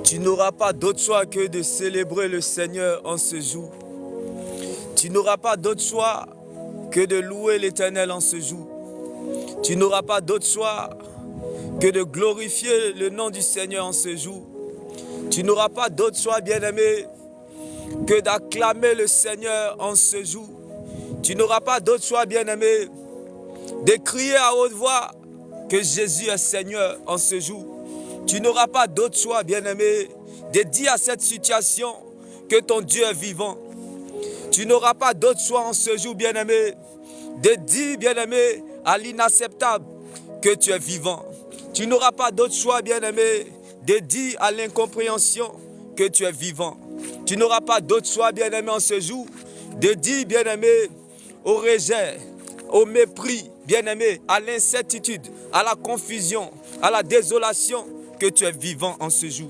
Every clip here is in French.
Tu n'auras pas d'autre choix que de célébrer le Seigneur en ce jour. Tu n'auras pas d'autre choix que de louer l'Éternel en ce jour. Tu n'auras pas d'autre choix que de glorifier le nom du Seigneur en ce jour. Tu n'auras pas d'autre choix, bien-aimé, que d'acclamer le Seigneur en ce jour. Tu n'auras pas d'autre choix, bien-aimé, de crier à haute voix que Jésus est Seigneur en ce jour. Tu n'auras pas d'autre choix, bien-aimé, de dire à cette situation que ton Dieu est vivant. Tu n'auras pas d'autre choix en ce jour, bien-aimé, de dire, bien-aimé, à l'inacceptable que tu es vivant. Tu n'auras pas d'autre choix, bien-aimé, de dire à l'incompréhension que tu es vivant. Tu n'auras pas d'autre choix, bien-aimé, en ce jour, de dire, bien-aimé, au rejet, au mépris, bien-aimé, à l'incertitude, à la confusion, à la désolation, que tu es vivant en ce jour.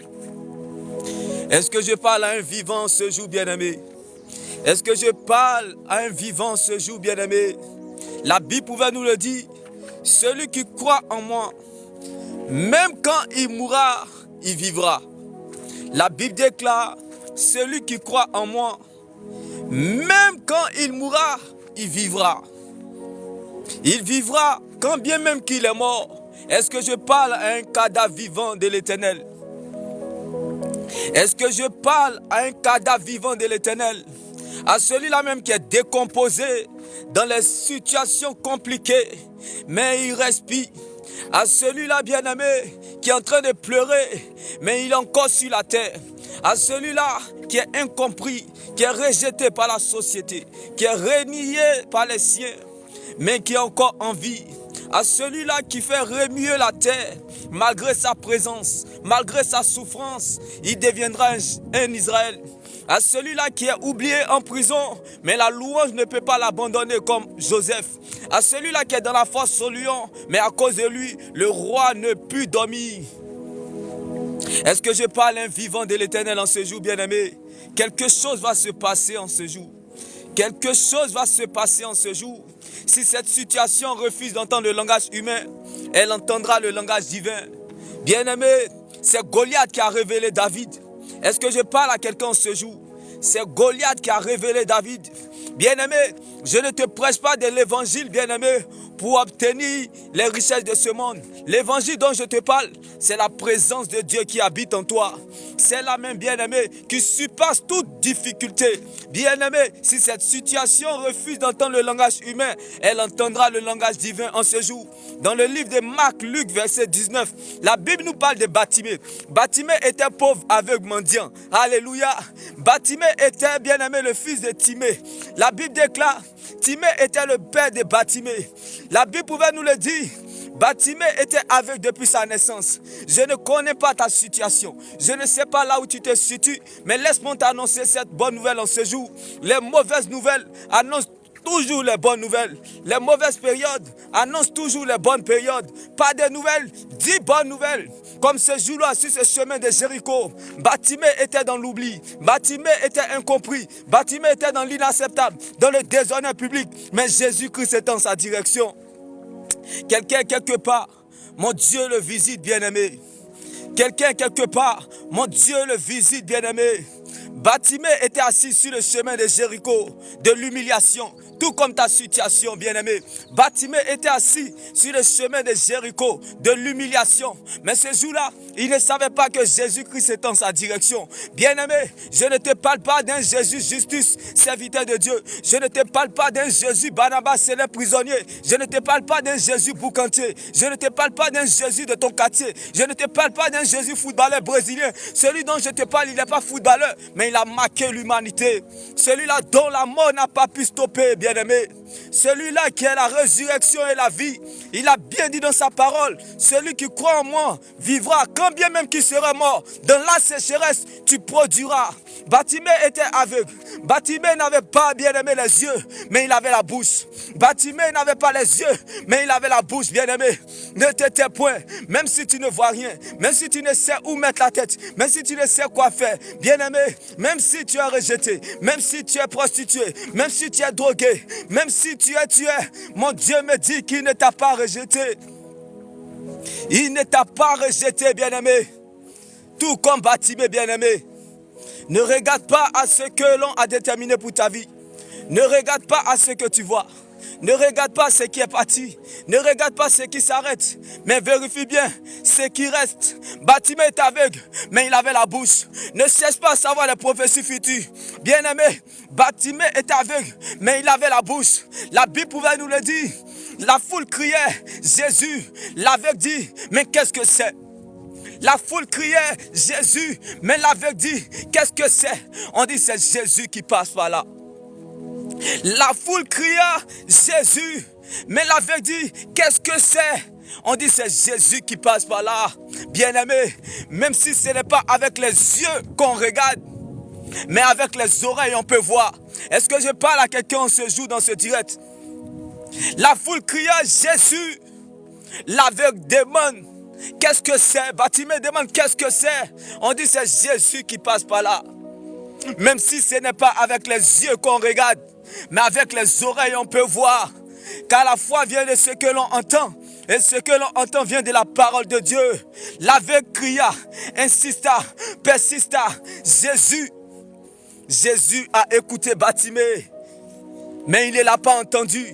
Est-ce que je parle à un vivant ce jour, bien-aimé? Est-ce que je parle à un vivant ce jour, bien-aimé? La Bible pouvait nous le dire. Celui qui croit en moi, même quand il mourra, il vivra. La Bible déclare, celui qui croit en moi, même quand il mourra, il vivra. Il vivra quand bien même qu'il est mort. Est-ce que je parle à un cadavre vivant de l'Éternel? Est-ce que je parle à un cadavre vivant de l'Éternel? À celui-là même qui est décomposé dans les situations compliquées, mais il respire. À celui-là, bien-aimé, qui est en train de pleurer, mais il est encore sur la terre. À celui-là qui est incompris, qui est rejeté par la société, qui est renié par les siens, mais qui est encore en vie. À celui-là qui fait remuer la terre, malgré sa présence, malgré sa souffrance, il deviendra un Israël. À celui-là qui est oublié en prison, mais la louange ne peut pas l'abandonner comme Joseph. À celui-là qui est dans la fosse au lion, mais à cause de lui, le roi ne put dormir. Est-ce que je parle à un vivant de l'Éternel en ce jour, bien-aimé? Quelque chose va se passer en ce jour. Quelque chose va se passer en ce jour. Si cette situation refuse d'entendre le langage humain, elle entendra le langage divin. Bien-aimé, c'est Goliath qui a révélé David. Est-ce que je parle à quelqu'un ce jour? C'est Goliath qui a révélé David. Bien-aimé, je ne te prêche pas de l'évangile, bien-aimé, pour obtenir les richesses de ce monde. L'évangile dont je te parle, c'est la présence de Dieu qui habite en toi. C'est la même, bien-aimé, qui surpasse toute difficulté. Bien-aimé, si cette situation refuse d'entendre le langage humain, elle entendra le langage divin en ce jour. Dans le livre de Marc, Luc, verset 19, la Bible nous parle de Bartimée. Bartimée était pauvre, aveugle, mendiant. Alléluia. Bartimée était, bien-aimé, le fils de Timée. La Bible déclare, Timée était le père de Bartimée. La Bible pouvait nous le dire. Bartimée était aveugle depuis sa naissance. Je ne connais pas ta situation. Je ne sais pas là où tu te situes. Mais laisse-moi t'annoncer cette bonne nouvelle en ce jour. Les mauvaises nouvelles annoncent toujours les bonnes nouvelles. Les mauvaises périodes annoncent toujours les bonnes périodes. Pas de nouvelles, 10 bonnes nouvelles. Comme ce jour-là, sur ce chemin de Jéricho, Bartimée était dans l'oubli. Bartimée était incompris. Bartimée était dans l'inacceptable, dans le déshonneur public. Mais Jésus-Christ est dans sa direction. Quelqu'un quelque part, mon Dieu le visite, bien-aimé. Quelqu'un quelque part, mon Dieu le visite, bien-aimé. Bartimée était assis sur le chemin de Jéricho, de l'humiliation, tout comme ta situation, bien-aimé. Bartimée était assis sur le chemin de Jéricho, de l'humiliation. Mais ce jour-là, il ne savait pas que Jésus-Christ était en sa direction. Bien-aimé, je ne te parle pas d'un Jésus justice, serviteur de Dieu. Je ne te parle pas d'un Jésus Barnabas, célèbre prisonnier. Je ne te parle pas d'un Jésus boucantier. Je ne te parle pas d'un Jésus de ton quartier. Je ne te parle pas d'un Jésus footballeur brésilien. Celui dont je te parle, il n'est pas footballeur, mais il a marqué l'humanité. Celui-là dont la mort n'a pas pu stopper, bien-aimé. Celui-là qui est la résurrection et la vie. Il a bien dit dans sa parole, celui qui croit en moi vivra, quand bien même qu'il sera mort. Dans la sécheresse, tu produiras. Bartimée était aveugle. Bartimée n'avait pas, bien-aimé, les yeux, mais il avait la bouche. Bartimée n'avait pas les yeux, mais il avait la bouche, bien-aimé. Ne te tais point, même si tu ne vois rien, même si tu ne sais où mettre la tête, même si tu ne sais quoi faire, bien-aimé, même si tu es rejeté, même si tu es prostitué, même si tu es drogué, même si tu es tué, mon Dieu me dit qu'il ne t'a pas rejeté. Il ne t'a pas rejeté, bien-aimé. Tout comme Bartimée, bien-aimé. Ne regarde pas à ce que l'on a déterminé pour ta vie. Ne regarde pas à ce que tu vois. Ne regarde pas ce qui est parti. Ne regarde pas ce qui s'arrête. Mais vérifie bien ce qui reste. Bartimée est aveugle, mais il avait la bouche. Ne cherche pas à savoir les prophéties futures. Bien-aimé, Bartimée est aveugle, mais il avait la bouche. La Bible pouvait nous le dire. La foule criait, Jésus. L'aveugle dit, mais qu'est-ce que c'est? La foule criait, Jésus. Mais l'aveugle dit, qu'est-ce que c'est? On dit, c'est Jésus qui passe par là. La foule cria, Jésus. Mais l'aveugle dit, qu'est-ce que c'est? On dit, c'est Jésus qui passe par là. Bien-aimé, même si ce n'est pas avec les yeux qu'on regarde, mais avec les oreilles on peut voir. Est-ce que je parle à quelqu'un ce jour dans ce direct? La foule cria, Jésus. L'aveugle demande, qu'est-ce que c'est? Bartimée demande, qu'est-ce que c'est? On dit, c'est Jésus qui passe par là. Même si ce n'est pas avec les yeux qu'on regarde, mais avec les oreilles on peut voir. Car la foi vient de ce que l'on entend. Et ce que l'on entend vient de la parole de Dieu. L'aveugle cria, insista, persista. Jésus a écouté Bartimée, mais il ne l'a pas entendu.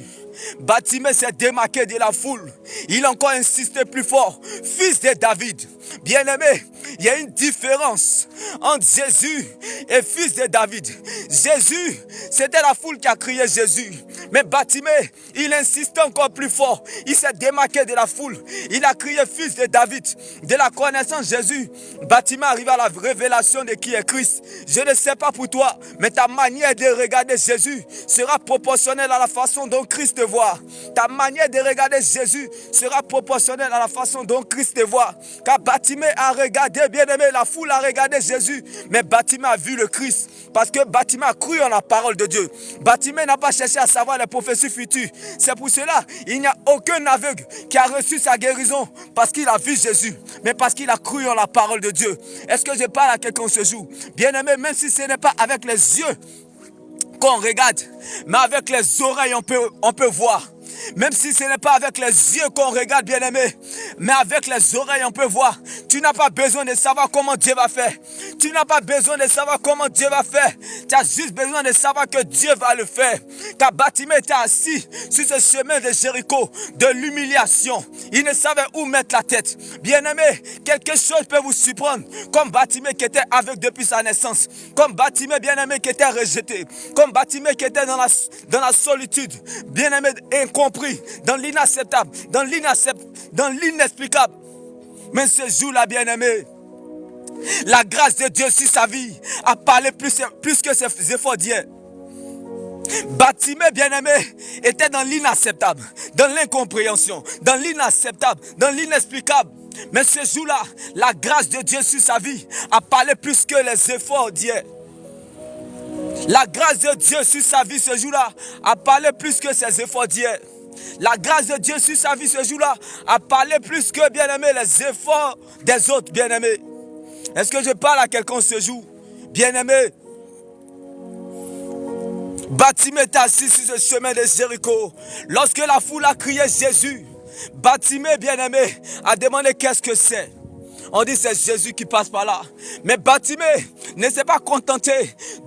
Bartimée s'est démarqué de la foule. Il a encore insisté plus fort. Fils de David. Bien-aimé, il y a une différence entre Jésus et fils de David. Jésus, c'était la foule qui a crié Jésus. Mais Bartimée, il insiste encore plus fort. Il s'est démarqué de la foule. Il a crié fils de David. De la connaissance de Jésus, Bartimée arrive à la révélation de qui est Christ. Je ne sais pas pour toi, mais ta manière de regarder Jésus sera proportionnelle à la façon dont Christ te voit. Ta manière de regarder Jésus sera proportionnelle à la façon dont Christ te voit. Car Bartimée a regardé, bien-aimé, la foule a regardé Jésus, mais Bartimée a vu le Christ. Parce que Bartimée a cru en la parole de Dieu. Bartimée n'a pas cherché à savoir les prophéties futures. C'est pour cela, il n'y a aucun aveugle qui a reçu sa guérison parce qu'il a vu Jésus, mais parce qu'il a cru en la parole de Dieu. Est-ce que je parle à quelqu'un ce jour? Bien-aimé, même si ce n'est pas avec les yeux qu'on regarde, mais avec les oreilles on peut voir. Même si ce n'est pas avec les yeux qu'on regarde, bien-aimé, mais avec les oreilles on peut voir. Tu n'as pas besoin de savoir comment Dieu va faire. Tu n'as pas besoin de savoir comment Dieu va faire. Tu as juste besoin de savoir que Dieu va le faire. Car Bartimée était assis sur ce chemin de Jéricho, de l'humiliation. Il ne savait où mettre la tête. Bien-aimé, quelque chose peut vous surprendre. Comme Bartimée qui était aveugle depuis sa naissance. Comme Bartimée, bien-aimé, qui était rejeté. Comme Bartimée qui était dans la solitude. Bien-aimé, incompris, dans l'inacceptable, dans l'inexplicable. Mais ce jour-là, bien-aimé, la grâce de Dieu sur sa vie a parlé plus que ses efforts d'hier. Bartimée, bien-aimé, était dans l'inacceptable, dans l'incompréhension, dans l'inacceptable, dans l'inexplicable. Mais ce jour-là, la grâce de Dieu sur sa vie a parlé plus que les efforts d'hier. La grâce de Dieu sur sa vie ce jour-là a parlé plus que ses efforts d'hier. La grâce de Dieu sur sa vie ce jour-là a parlé plus que, bien-aimé, les efforts des autres, bien-aimés. Est-ce que je parle à quelqu'un ce jour? Bien-aimé, Bartimée est assis sur ce chemin de Jéricho. Lorsque la foule a crié Jésus, Bartimée, bien-aimé, a demandé qu'est-ce que c'est. On dit c'est Jésus qui passe par là. Mais Bartimée ne s'est pas contenté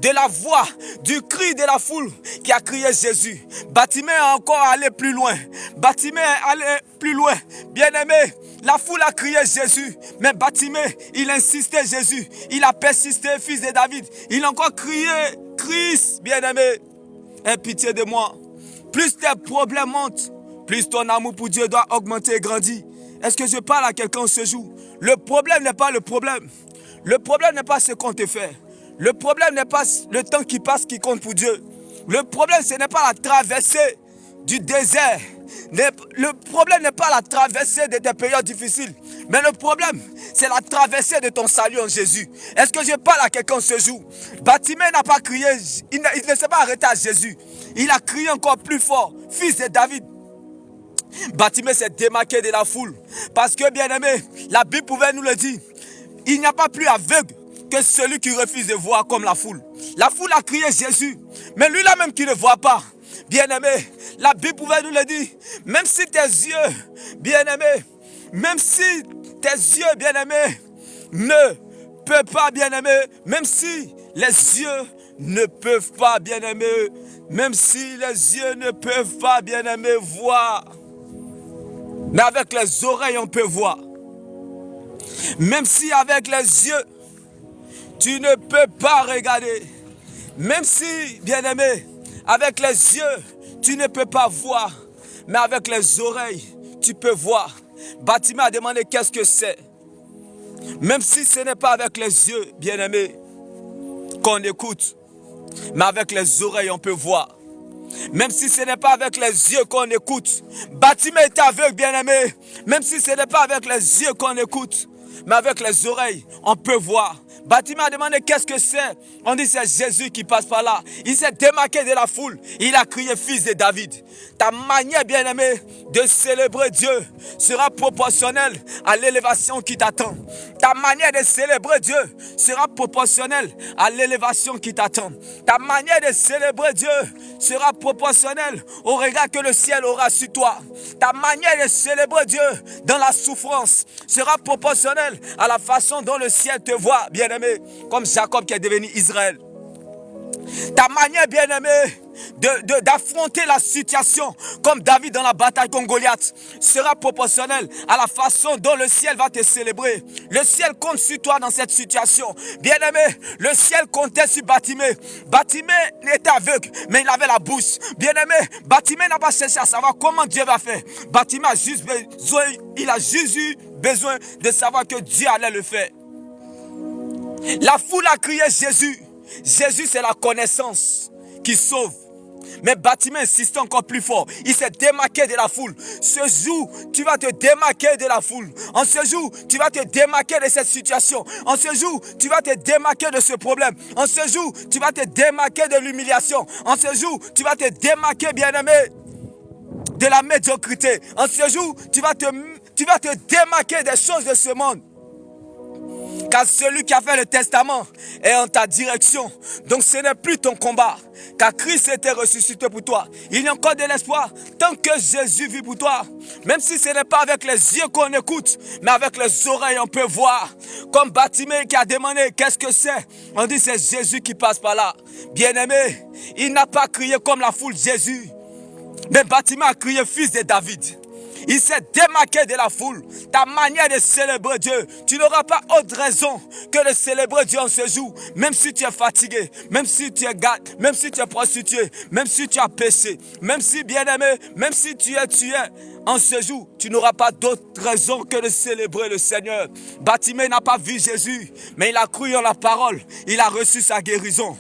de la voix, du cri de la foule qui a crié Jésus. Bartimée a encore allé plus loin. Bartimée est allé plus loin. Bien-aimé, la foule a crié Jésus. Mais Bartimée, il insistait Jésus. Il a persisté, fils de David. Il a encore crié Christ, bien-aimé. Aie pitié de moi. Plus tes problèmes montent, plus ton amour pour Dieu doit augmenter et grandir. Est-ce que je parle à quelqu'un ce jour? Le problème n'est pas le problème. Le problème n'est pas ce qu'on te fait. Le problème n'est pas le temps qui passe qui compte pour Dieu. Le problème, ce n'est pas la traversée du désert. Le problème n'est pas la traversée de tes périodes difficiles. Mais le problème, c'est la traversée de ton salut en Jésus. Est-ce que je parle à quelqu'un ce jour? Bartimée n'a pas crié, il ne s'est pas arrêté à Jésus. Il a crié encore plus fort, fils de David. Bartimée s'est démarqué de la foule. Parce que, bien-aimé, la Bible pouvait nous le dire. Il n'y a pas plus aveugle que celui qui refuse de voir comme la foule. La foule a crié Jésus. Mais lui-là même qui ne voit pas. Bien-aimé, la Bible pouvait nous le dire. Même si tes yeux, bien-aimé, même si tes yeux, bien-aimé, ne peux pas, bien-aimé, même si les yeux ne peuvent pas, bien-aimé, même si les yeux ne peuvent pas, bien-aimé, voir, mais avec les oreilles, on peut voir. Même si avec les yeux, tu ne peux pas regarder. Même si, bien-aimé, avec les yeux, tu ne peux pas voir, mais avec les oreilles, tu peux voir. Bartimée a demandé qu'est-ce que c'est. Même si ce n'est pas avec les yeux, bien-aimé, qu'on écoute, mais avec les oreilles, on peut voir. Même si ce n'est pas avec les yeux qu'on écoute. Bartimée est aveugle, bien-aimé. Même si ce n'est pas avec les yeux qu'on écoute, mais avec les oreilles, on peut voir. Bartimée a demandé qu'est-ce que c'est. On dit c'est Jésus qui passe par là. Il s'est démarqué de la foule. Il a crié fils de David. Ta manière, bien-aimé, de célébrer Dieu sera proportionnelle à l'élévation qui t'attend. Ta manière de célébrer Dieu sera proportionnelle à l'élévation qui t'attend. Ta manière de célébrer Dieu sera proportionnelle au regard que le ciel aura sur toi. Ta manière de célébrer Dieu dans la souffrance sera proportionnelle à la façon dont le ciel te voit, bien-aimé, comme Jacob qui est devenu Israël. Ta manière, bien-aimé, d'affronter la situation comme David dans la bataille contre Goliath sera proportionnelle à la façon dont le ciel va te célébrer. Le ciel compte sur toi dans cette situation. Bien-aimé, le ciel comptait sur Bartimée. Bartimée était aveugle, mais il avait la bouche. Bien-aimé, Bartimée n'a pas cherché à savoir comment Dieu va faire. Bartimée a juste eu besoin de savoir que Dieu allait le faire. La foule a crié Jésus. Jésus, c'est la connaissance qui sauve. Mais Bartimée insiste encore plus fort. Il s'est démarqué de la foule. Ce jour, tu vas te démarquer de la foule. En ce jour, tu vas te démarquer de cette situation. En ce jour, tu vas te démarquer de ce problème. En ce jour, tu vas te démarquer de l'humiliation. En ce jour, tu vas te démarquer, bien-aimé, de la médiocrité. En ce jour, tu vas te démarquer des choses de ce monde. Car celui qui a fait le testament est en ta direction. Donc ce n'est plus ton combat. Car Christ était ressuscité pour toi. Il y a encore de l'espoir tant que Jésus vit pour toi. Même si ce n'est pas avec les yeux qu'on écoute, mais avec les oreilles on peut voir. Comme Bartimée qui a demandé qu'est-ce que c'est. On dit c'est Jésus qui passe par là. Bien-aimé, il n'a pas crié comme la foule Jésus. Mais Bartimée a crié fils de David. Il s'est démarqué de la foule. Ta manière de célébrer Dieu, tu n'auras pas autre raison que de célébrer Dieu en ce jour. Même si tu es fatigué, même si tu es gâté, même si tu es prostitué, même si tu as péché, même si bien-aimé, même si tu es tué, en ce jour, tu n'auras pas d'autre raison que de célébrer le Seigneur. Bartimée n'a pas vu Jésus, mais il a cru en la parole. Il a reçu sa guérison.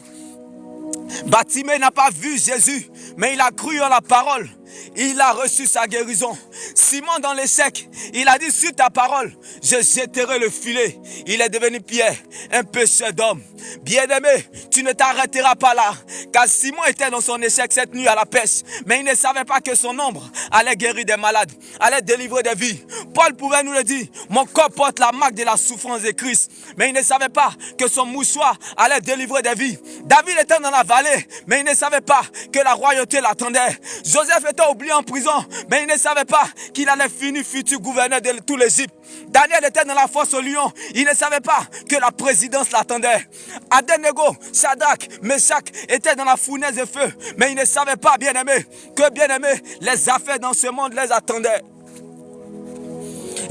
Bartimée n'a pas vu Jésus, mais il a cru en la parole. Il a reçu sa guérison. Simon dans l'échec, il a dit sur ta parole, je jetterai le filet. Il est devenu Pierre, un pécheur d'homme. Bien-aimé, tu ne t'arrêteras pas là. Car Simon était dans son échec cette nuit à la pêche. Mais il ne savait pas que son ombre allait guérir des malades, allait délivrer des vies. Paul pouvait nous le dire, mon corps porte la marque de la souffrance de Christ. Mais il ne savait pas que son mouchoir allait délivrer des vies. David était dans la vallée, mais il ne savait pas que la royauté l'attendait. Joseph était oublié en prison, mais il ne savait pas qu'il allait finir futur gouverneur de tout l'Égypte. Daniel était dans la fosse au lion, il ne savait pas que la présidence l'attendait. Abednego, Shadrach, Meshach étaient dans la fournaise de feu, mais il ne savait pas, bien-aimé, que bien-aimé, les affaires dans ce monde les attendaient.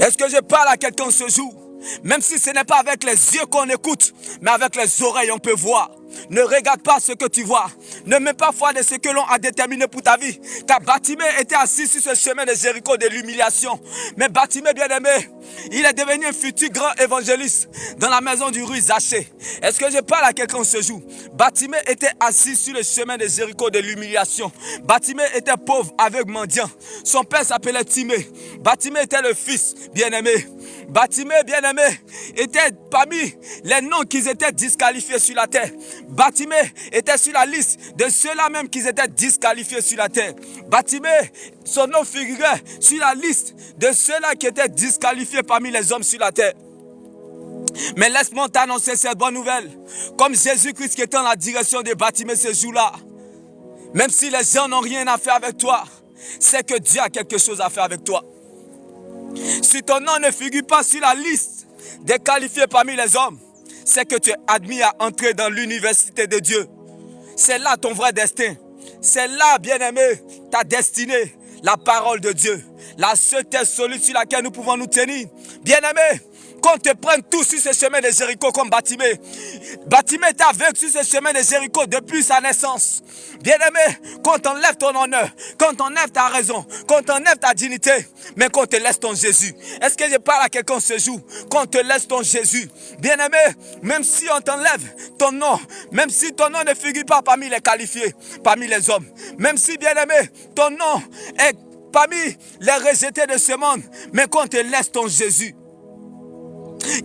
Est-ce que je parle à quelqu'un ce jour? Même si ce n'est pas avec les yeux qu'on écoute, mais avec les oreilles on peut voir. Ne regarde pas ce que tu vois. Ne mets pas foi de ce que l'on a déterminé pour ta vie. Car Bartimée était assis sur ce chemin de Jéricho de l'humiliation. Mais Bartimée, bien-aimé, il est devenu un futur grand évangéliste dans la maison du roi Zachée. Est-ce que je parle à quelqu'un ce jour? Bartimée était assis sur le chemin de Jéricho de l'humiliation. Bartimée était pauvre, aveugle, mendiant. Son père s'appelait Timée. Bartimée était le fils, bien-aimé. Bartimée, bien-aimé, était parmi les noms qui étaient disqualifiés sur la terre. Bartimée était sur la liste de ceux-là même qui étaient disqualifiés sur la terre. Bartimée, son nom figurait sur la liste de ceux-là qui étaient disqualifiés parmi les hommes sur la terre. Mais laisse-moi t'annoncer cette bonne nouvelle. Comme Jésus-Christ qui était dans la direction de Bartimée ce jour-là, même si les gens n'ont rien à faire avec toi, c'est que Dieu a quelque chose à faire avec toi. Si ton nom ne figure pas sur la liste des qualifiés parmi les hommes, c'est que tu es admis à entrer dans l'université de Dieu. C'est là ton vrai destin. C'est là, bien-aimé, ta destinée, la parole de Dieu. La seule terre solide sur laquelle nous pouvons nous tenir. Bien-aimé, qu'on te prenne tout sur ce chemin de Jéricho comme Bartimée. Bartimée est aveugle sur ce chemin de Jéricho depuis sa naissance. Bien-aimé, qu'on t'enlève ton honneur, qu'on t'enlève ta raison, qu'on t'enlève ta dignité, mais qu'on te laisse ton Jésus. Est-ce que je parle à quelqu'un ce jour? Qu'on te laisse ton Jésus. Bien-aimé, même si on t'enlève ton nom, même si ton nom ne figure pas parmi les qualifiés, parmi les hommes, même si, bien-aimé, ton nom est parmi les rejetés de ce monde, mais qu'on te laisse ton Jésus.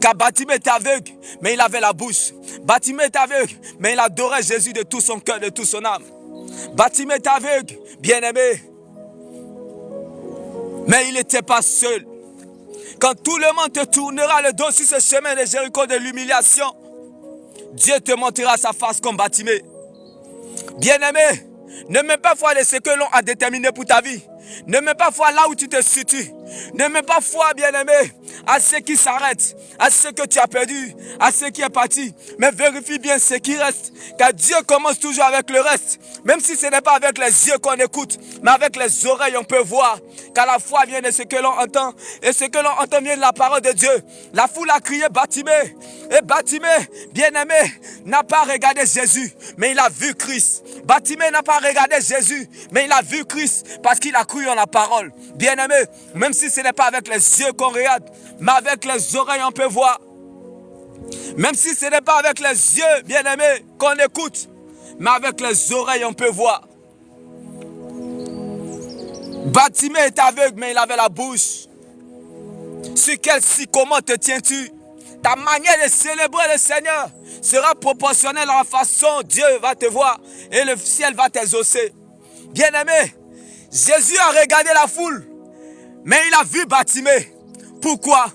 Car Bartimée était aveugle, mais il avait la bouche. Bartimée était aveugle, mais il adorait Jésus de tout son cœur, de toute son âme. Bartimée était aveugle, bien-aimé, mais il n'était pas seul. Quand tout le monde te tournera le dos sur ce chemin de Jéricho de l'humiliation, Dieu te montrera sa face comme Bartimée. Bien-aimé, ne mets pas foi de ce que l'on a déterminé pour ta vie. Ne mets pas foi là où tu te situes. Ne mets pas foi, bien-aimé, à ce qui s'arrête, à ce que tu as perdu, à ce qui est parti. Mais vérifie bien ce qui reste. Car Dieu commence toujours avec le reste. Même si ce n'est pas avec les yeux qu'on écoute, mais avec les oreilles on peut voir. Car la foi vient de ce que l'on entend. Et ce que l'on entend vient de la parole de Dieu. La foule a crié Bartimée. Et Bartimée, bien-aimé, n'a pas regardé Jésus, mais il a vu Christ. Bartimée n'a pas regardé Jésus, mais il a vu Christ parce qu'il a cru en la parole. Bien-aimé, même si ce n'est pas avec les yeux qu'on regarde, mais avec les oreilles on peut voir. Même si ce n'est pas avec les yeux, bien-aimé, qu'on écoute, mais avec les oreilles on peut voir. Bartimée est aveugle, mais il avait la bouche. Sur quel comment te tiens-tu? Ta manière de célébrer le Seigneur sera proportionnelle à la façon dont Dieu va te voir et le ciel va t'exaucer. Bien-aimé, Jésus a regardé la foule, mais il a vu Bartimée. Pourquoi?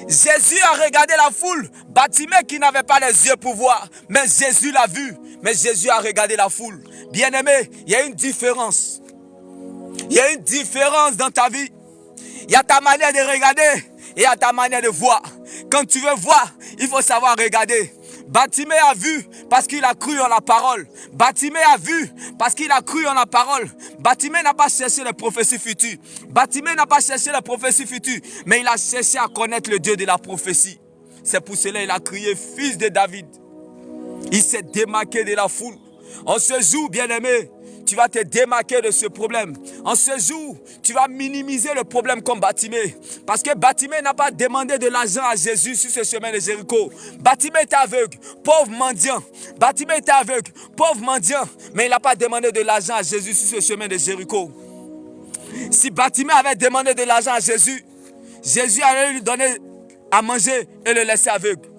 Jésus a regardé la foule, Bartimée qui n'avait pas les yeux pour voir, mais Jésus l'a vu, mais Jésus a regardé la foule. Bien-aimé, il y a une différence. Il y a une différence dans ta vie. Il y a ta manière de regarder et il y a ta manière de voir. Quand tu veux voir, il faut savoir regarder. Bartimée a vu parce qu'il a cru en la parole. Bartimée a vu parce qu'il a cru en la parole. Bartimée n'a pas cherché les prophéties futures. Bartimée n'a pas cherché les prophéties futures, mais il a cherché à connaître le Dieu de la prophétie. C'est pour cela qu'il a crié fils de David. Il s'est démarqué de la foule. En ce jour, bien-aimé, tu vas te démarquer de ce problème. En ce jour, tu vas minimiser le problème comme Bartimée. Parce que Bartimée n'a pas demandé de l'argent à Jésus sur ce chemin de Jéricho. Bartimée était aveugle, pauvre mendiant. Bartimée était aveugle, pauvre mendiant. Mais il n'a pas demandé de l'argent à Jésus sur ce chemin de Jéricho. Si Bartimée avait demandé de l'argent à Jésus, Jésus allait lui donner à manger et le laisser aveugle.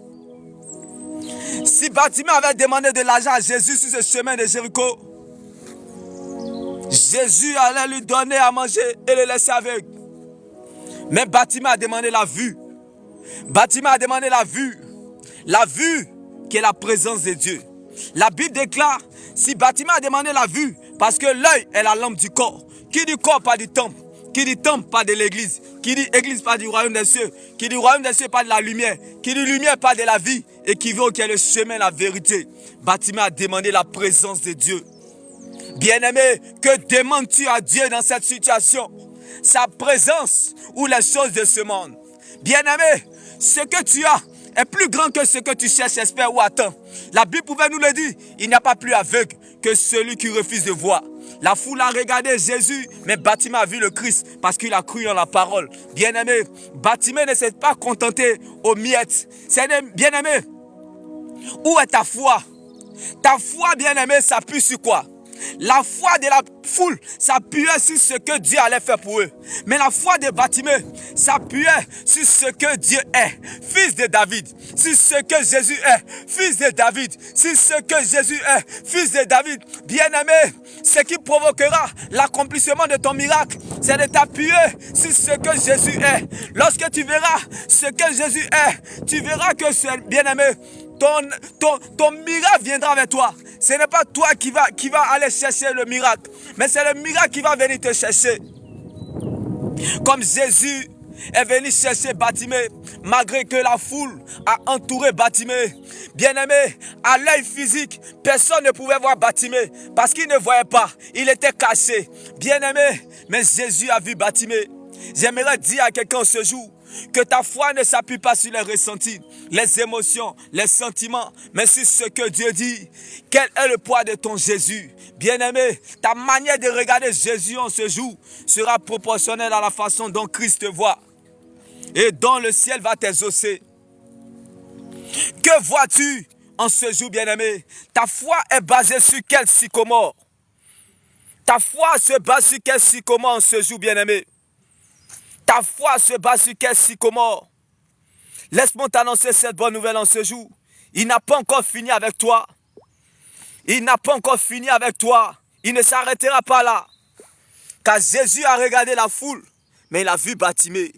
Si Bartimée avait demandé de l'argent à Jésus sur ce chemin de Jéricho, Jésus allait lui donner à manger et le laisser aveugle. Mais Bartimée a demandé la vue. Bartimée a demandé la vue. La vue qui est la présence de Dieu. La Bible déclare, si Bartimée a demandé la vue, parce que l'œil est la lampe du corps. Qui dit corps, pas du temple. Qui dit temple, pas de l'église. Qui dit église, pas du royaume des cieux. Qui dit royaume des cieux, pas de la lumière. Qui dit lumière, pas de la vie. Équivaut qui est le chemin, la vérité. Bartimée a demandé la présence de Dieu. Bien-aimé, que demandes-tu à Dieu dans cette situation? Sa présence ou les choses de ce monde? Bien-aimé, ce que tu as est plus grand que ce que tu cherches, espères ou attends. La Bible pouvait nous le dire, il n'y a pas plus aveugle que celui qui refuse de voir. La foule a regardé Jésus, mais Bartimée a vu le Christ parce qu'il a cru en la parole. Bien-aimé, Bartimée ne s'est pas contenté aux miettes. Bien-aimé, où est ta foi? Ta foi, bien-aimé, s'appuie sur quoi? La foi de la foule s'appuyait sur ce que Dieu allait faire pour eux. Mais la foi de Bartimée s'appuyait sur ce que Dieu est, fils de David. Sur ce que Jésus est, fils de David. Sur ce que Jésus est, fils de David. Bien-aimé, ce qui provoquera l'accomplissement de ton miracle, c'est de t'appuyer sur ce que Jésus est. Lorsque tu verras ce que Jésus est, tu verras que c'est, bien-aimé, ton miracle viendra avec toi. Ce n'est pas toi qui va aller chercher le miracle, mais c'est le miracle qui va venir te chercher. Comme Jésus est venu chercher Bartimée, malgré que la foule a entouré Bartimée. Bien-aimé, à l'œil physique, personne ne pouvait voir Bartimée parce qu'il ne voyait pas, il était caché. Bien-aimé, mais Jésus a vu Bartimée. J'aimerais dire à quelqu'un ce jour que ta foi ne s'appuie pas sur les ressentis, les émotions, les sentiments, mais sur ce que Dieu dit. Quel est le poids de ton Jésus? Bien-aimé, ta manière de regarder Jésus en ce jour sera proportionnelle à la façon dont Christ te voit et dont le ciel va t'exaucer. Que vois-tu en ce jour, bien-aimé? Ta foi est basée sur quel sycomore? Ta foi se base sur quel sycomore en ce jour, bien-aimé? Ta foi se base sur quel sycomore? Laisse-moi t'annoncer cette bonne nouvelle en ce jour. Il n'a pas encore fini avec toi. Il n'a pas encore fini avec toi. Il ne s'arrêtera pas là. Car Jésus a regardé la foule, mais il a vu Bartimée.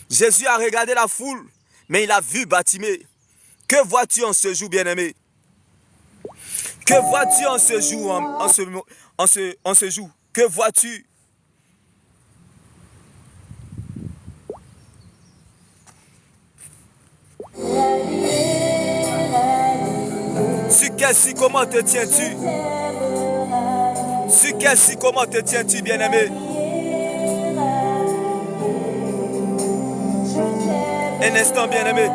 Jésus a regardé la foule, mais il a vu Bartimée. Que vois-tu en ce jour, bien-aimé? Que vois-tu en ce jour, en ce jour? Que vois-tu? Sur quel sycomore te tiens-tu? Sur quel sycomore te tiens-tu, bien-aimé? Un instant, bien-aimé.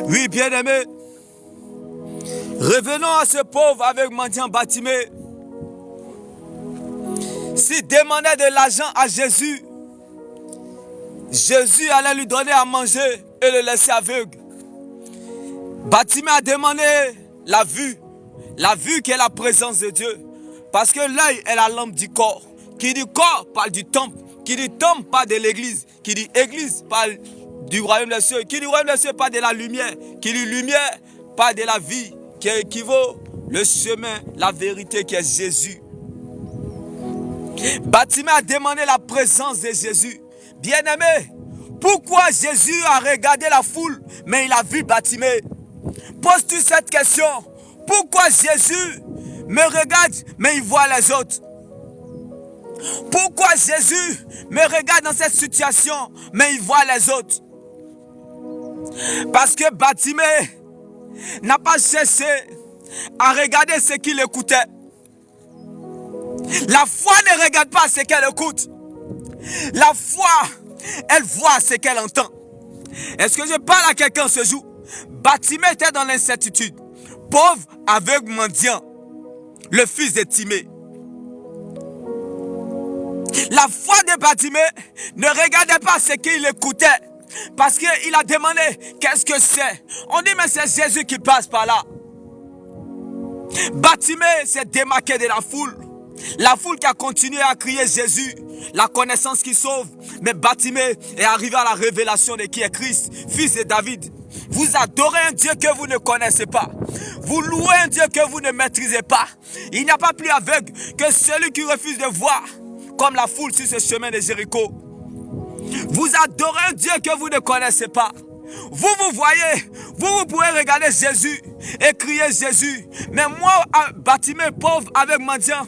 Oui, bien-aimé, revenons à ce pauvre avec mendiant Bartimée. S'il demandait de l'argent à Jésus, Jésus allait lui donner à manger et le laisser aveugle. Bartimée a demandé la vue qui est la présence de Dieu. Parce que l'œil est la lampe du corps. Qui dit corps parle du temple. Qui dit temple parle de l'église. Qui dit église parle du royaume des cieux. Qui dit royaume des cieux parle de la lumière. Qui dit lumière parle de la vie qui équivaut le chemin, la vérité qui est Jésus. Bartimée a demandé la présence de Jésus. Bien-aimé, pourquoi Jésus a regardé la foule mais il a vu Bartimée? Pose-tu cette question? Pourquoi Jésus me regarde mais il voit les autres? Pourquoi Jésus me regarde dans cette situation mais il voit les autres? Parce que Bartimée n'a pas cessé à regarder ce qu'il écoutait. La foi ne regarde pas ce qu'elle écoute. La foi, elle voit ce qu'elle entend. Est-ce que je parle à quelqu'un ce jour? Bartimée était dans l'incertitude. Pauvre, aveugle, mendiant. Le fils de Timée. La foi de Bartimée ne regardait pas ce qu'il écoutait. Parce qu'il a demandé, qu'est-ce que c'est? On dit, mais c'est Jésus qui passe par là. Bartimée s'est démarqué de la foule. La foule qui a continué à crier Jésus, la connaissance qui sauve. Mais Bartimée est arrivé à la révélation de qui est Christ, fils de David. Vous adorez un Dieu que vous ne connaissez pas. Vous louez un Dieu que vous ne maîtrisez pas. Il n'y a pas plus aveugle que celui qui refuse de voir, comme la foule sur ce chemin de Jéricho. Vous adorez un Dieu que vous ne connaissez pas. Vous voyez, vous pouvez regarder Jésus et crier Jésus. Mais moi, Bartimée, pauvre avec mendiant,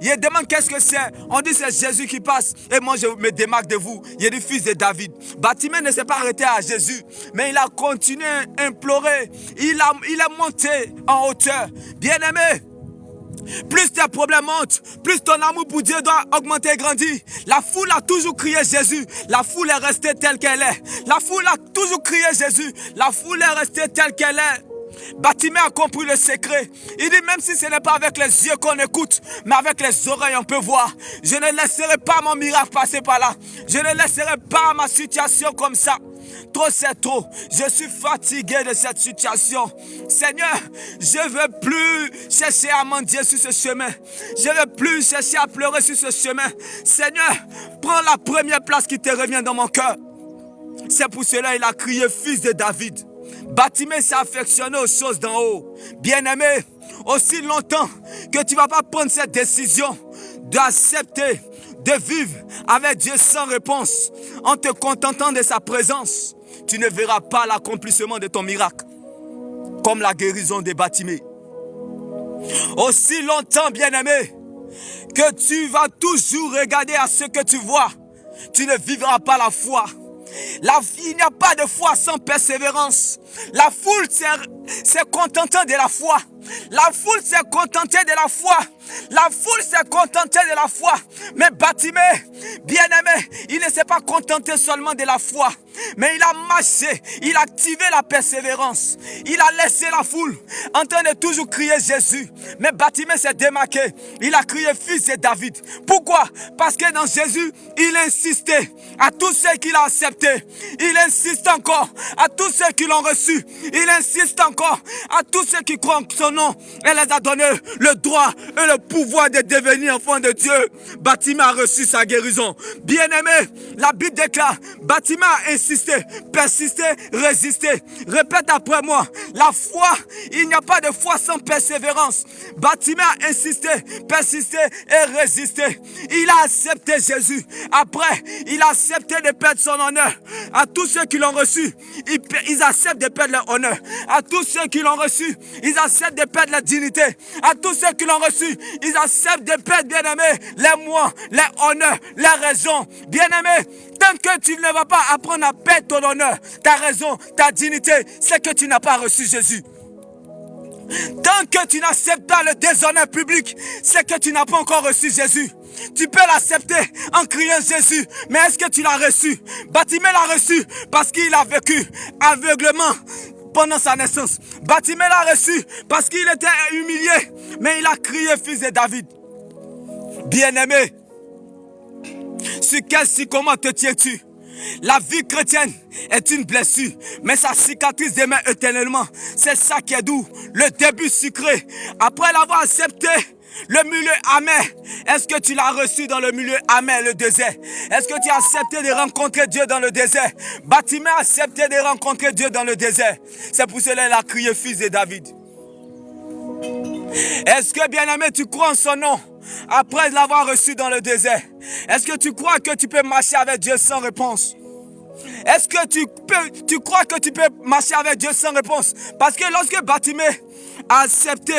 il demande qu'est-ce que c'est. On dit c'est Jésus qui passe. Et moi je me démarque de vous. Il est du fils de David. Bartimée ne s'est pas arrêté à Jésus. Mais il a continué à implorer. Il est monté en hauteur. Bien-aimé, plus tes problèmes montent, plus ton amour pour Dieu doit augmenter et grandir. La foule a toujours crié Jésus. La foule est restée telle qu'elle est. La foule a toujours crié Jésus. La foule est restée telle qu'elle est. Bartimée a compris le secret. Il dit même si ce n'est pas avec les yeux qu'on écoute, mais avec les oreilles on peut voir. Je ne laisserai pas mon miracle passer par là. Je ne laisserai pas ma situation comme ça. Trop c'est trop. Je suis fatigué de cette situation. Seigneur, je ne veux plus chercher à mendier sur ce chemin. Je ne veux plus chercher à pleurer sur ce chemin. Seigneur, prends la première place qui te revient dans mon cœur. C'est pour cela qu'il a crié fils de David. Bartimée s'est affectionné aux choses d'en haut. Bien-aimé, aussi longtemps que tu ne vas pas prendre cette décision d'accepter, de vivre avec Dieu sans réponse, en te contentant de sa présence, tu ne verras pas l'accomplissement de ton miracle, comme la guérison de Bartimée. Aussi longtemps, bien-aimé, que tu vas toujours regarder à ce que tu vois, tu ne vivras pas la foi. Il n'y a pas de foi sans persévérance. La foule s'est contentée de la foi. La foule s'est contentée de la foi. La foule s'est contentée de la foi. Mais Bartimée, bien-aimé, il ne s'est pas contenté seulement de la foi, mais il a marché, il a activé la persévérance. Il a laissé la foule en train de toujours crier Jésus. Mais Bartimée s'est démarqué. Il a crié fils de David. Pourquoi? Parce que dans Jésus, il insistait à tous ceux qui l'ont accepté. Il insiste encore à tous ceux qui l'ont reçu. Il insiste encore à tous ceux qui croient en son nom. Elle les a donné le droit et le pouvoir de devenir enfants de Dieu. Bartimée a reçu sa guérison. Bien-aimé, la Bible déclare, Bartimée a insisté, persisté, résisté. Répète après moi, la foi, il n'y a pas de foi sans persévérance. Bartimée a insisté, persisté et résisté. Il a accepté Jésus. Après, il a accepté de perdre son honneur. À tous ceux qui l'ont reçu, ils acceptent de perdre leur honneur. À tous ceux qui l'ont reçu, ils acceptent de perdre la dignité. À tous ceux qui l'ont reçu, ils acceptent de perdre, bien-aimé, les mois, les honneurs, les raisons. Bien-aimé, tant que tu ne vas pas apprendre à perdre ton honneur, ta raison, ta dignité, c'est que tu n'as pas reçu Jésus. Tant que tu n'acceptes pas le déshonneur public, c'est que tu n'as pas encore reçu Jésus. Tu peux l'accepter en criant Jésus, mais est-ce que tu l'as reçu? Bartimée l'a reçu parce qu'il a vécu aveuglement pendant sa naissance. Bartimée l'a reçu parce qu'il était humilié, mais il a crié fils de David. Bien-aimé, sur quel sycomore te tiens-tu? La vie chrétienne est une blessure, mais sa cicatrice demeure éternellement. C'est ça qui est doux, le début sucré. Après l'avoir accepté, le milieu amer, est-ce que tu l'as reçu dans le milieu amer, le désert? Est-ce que tu as accepté de rencontrer Dieu dans le désert? Bartimée a accepté de rencontrer Dieu dans le désert. C'est pour cela qu'il a crié fils de David. Est-ce que, bien-aimé, tu crois en son nom après l'avoir reçu dans le désert? Est-ce que tu crois que tu peux marcher avec Dieu sans réponse? Est-ce que tu crois que tu peux marcher avec Dieu sans réponse? Parce que lorsque Bartimée a accepté,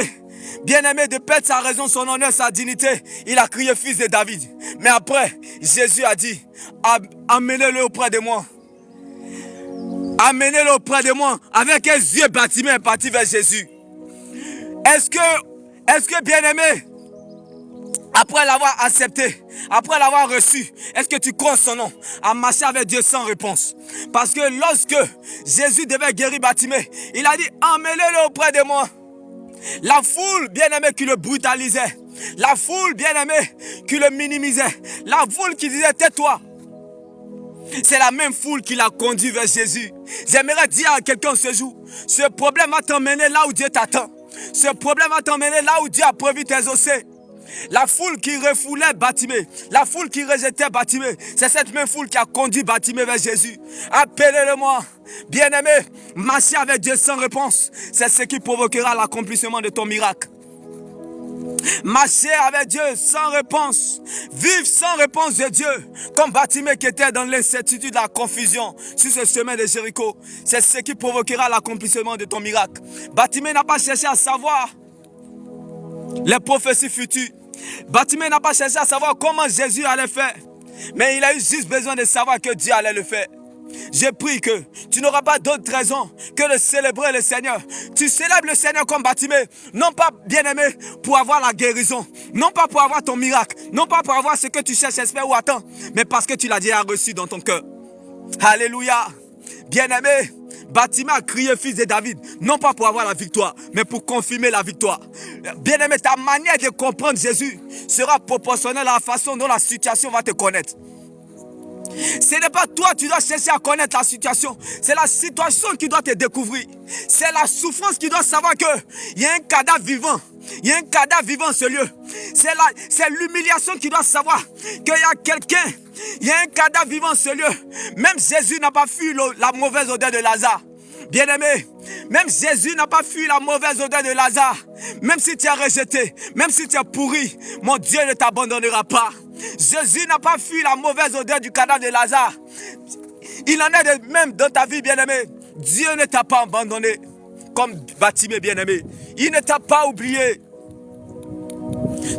bien-aimé, de perdre sa raison, son honneur, sa dignité, il a crié fils de David. Mais après, Jésus a dit, amenez-le auprès de moi. Amenez-le auprès de moi. Avec un yeux, Bartimée est parti vers Jésus. Est-ce que bien-aimé, après l'avoir accepté, après l'avoir reçu, est-ce que tu crois son nom, à marcher avec Dieu sans réponse? Parce que lorsque Jésus devait guérir Bartimée, il a dit, emmenez-le auprès de moi. La foule, bien-aimé, qui le brutalisait, la foule, bien-aimé, qui le minimisait, la foule qui disait, tais-toi. C'est la même foule qui l'a conduit vers Jésus. J'aimerais dire à quelqu'un ce jour, ce problème va t'emmener là où Dieu t'attend. Ce problème va t'emmener là où Dieu a prévu t'exaucer. La foule qui refoulait Bartimée, la foule qui rejetait Bartimée, c'est cette même foule qui a conduit Bartimée vers Jésus. Appelez-le-moi, bien-aimé, marcher avec Dieu sans réponse, c'est ce qui provoquera l'accomplissement de ton miracle. Marcher avec Dieu sans réponse, vivre sans réponse de Dieu, comme Bartimée qui était dans l'incertitude, la confusion sur ce chemin de Jéricho, c'est ce qui provoquera l'accomplissement de ton miracle. Bartimée n'a pas cherché à savoir les prophéties futures. Bartimée n'a pas cherché à savoir comment Jésus allait faire, mais il a eu juste besoin de savoir que Dieu allait le faire. Je prie que tu n'auras pas d'autre raison que de célébrer le Seigneur. Tu célèbres le Seigneur comme Bartimée, non pas, bien-aimé, pour avoir la guérison, non pas pour avoir ton miracle, non pas pour avoir ce que tu cherches, espères ou attends, mais parce que tu l'as déjà reçu dans ton cœur. Alléluia. Bien-aimé, Bartimée a crié fils de David, non pas pour avoir la victoire, mais pour confirmer la victoire. Bien-aimé, ta manière de comprendre Jésus sera proportionnelle à la façon dont la situation va te connaître. Ce n'est pas toi qui dois chercher à connaître la situation, c'est la situation qui doit te découvrir. C'est la souffrance qui doit savoir qu'il y a un cadavre vivant. Il y a un cadavre vivant en ce lieu. C'est l'humiliation qui doit savoir qu'il y a quelqu'un, il y a un cadavre vivant en ce lieu. Même Jésus n'a pas fui la mauvaise odeur de Lazare. Bien-aimé, même Jésus n'a pas fui la mauvaise odeur de Lazare. Même si tu es rejeté, même si tu es pourri, mon Dieu ne t'abandonnera pas. Jésus n'a pas fui la mauvaise odeur du cadavre de Lazare. Il en est de même dans ta vie, bien-aimé. Dieu ne t'a pas abandonné comme Bartimée, bien-aimé. Il ne t'a pas oublié.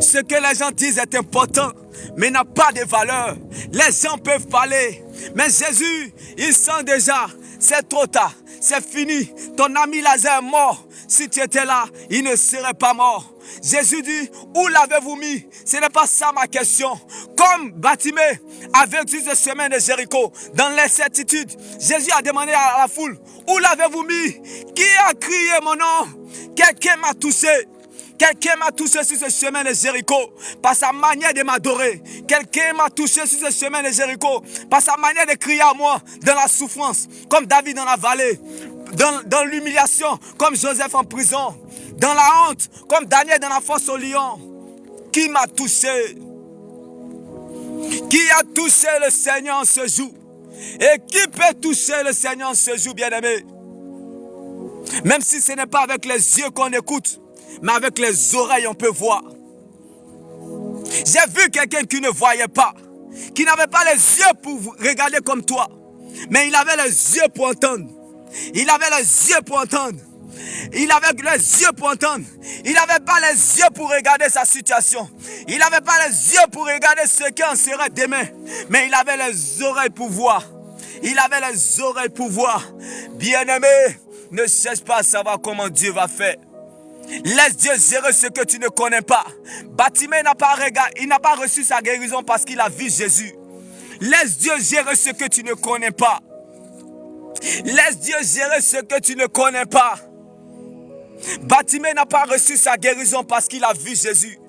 Ce que les gens disent est important, mais n'a pas de valeur. Les gens peuvent parler, mais Jésus, il sent déjà, c'est trop tard, c'est fini. Ton ami Lazare est mort. Si tu étais là, il ne serait pas mort. Jésus dit, où l'avez-vous mis? Ce n'est pas ça ma question. Comme Bartimée avait vu ce chemin de Jéricho, dans l'incertitude, Jésus a demandé à la foule, où l'avez-vous mis? Qui a crié mon nom? Quelqu'un m'a touché. Quelqu'un m'a touché sur ce chemin de Jéricho par sa manière de m'adorer. Quelqu'un m'a touché sur ce chemin de Jéricho par sa manière de crier à moi dans la souffrance, comme David dans la vallée, dans l'humiliation, comme Joseph en prison, dans la honte, comme Daniel dans la fosse au lion. Qui m'a touché? Qui a touché le Seigneur en ce jour? Et qui peut toucher le Seigneur en ce jour, bien-aimé? Même si ce n'est pas avec les yeux qu'on écoute, mais avec les oreilles on peut voir. J'ai vu quelqu'un qui ne voyait pas, qui n'avait pas les yeux pour regarder comme toi, mais il avait les yeux pour entendre. Il avait les yeux pour entendre. Il avait les yeux pour entendre. Il n'avait pas les yeux pour regarder sa situation. Il n'avait pas les yeux pour regarder ce qui en serait demain. Mais il avait les oreilles pour voir. Il avait les oreilles pour voir. Bien-aimé, ne cherche pas à savoir comment Dieu va faire. Laisse Dieu gérer ce que tu ne connais pas. Bartimée n'a pas reçu sa guérison parce qu'il a vu Jésus. Laisse Dieu gérer ce que tu ne connais pas. Laisse Dieu gérer ce que tu ne connais pas. Bartimée n'a pas reçu sa guérison parce qu'il a vu Jésus.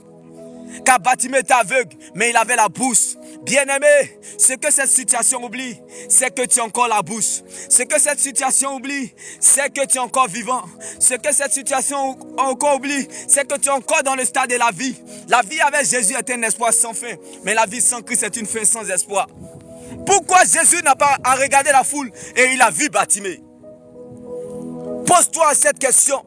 Car Bartimée est aveugle, mais il avait la bouche. Bien-aimé, ce que cette situation oublie, c'est que tu as encore la bouche. Ce que cette situation oublie, c'est que tu es encore vivant. Ce que cette situation encore oublie, c'est que tu es encore dans le stade de la vie. La vie avec Jésus est un espoir sans fin, mais la vie sans Christ est une fin sans espoir. Pourquoi Jésus n'a pas à regarder la foule et il a vu Bartimée? Pose-toi cette question.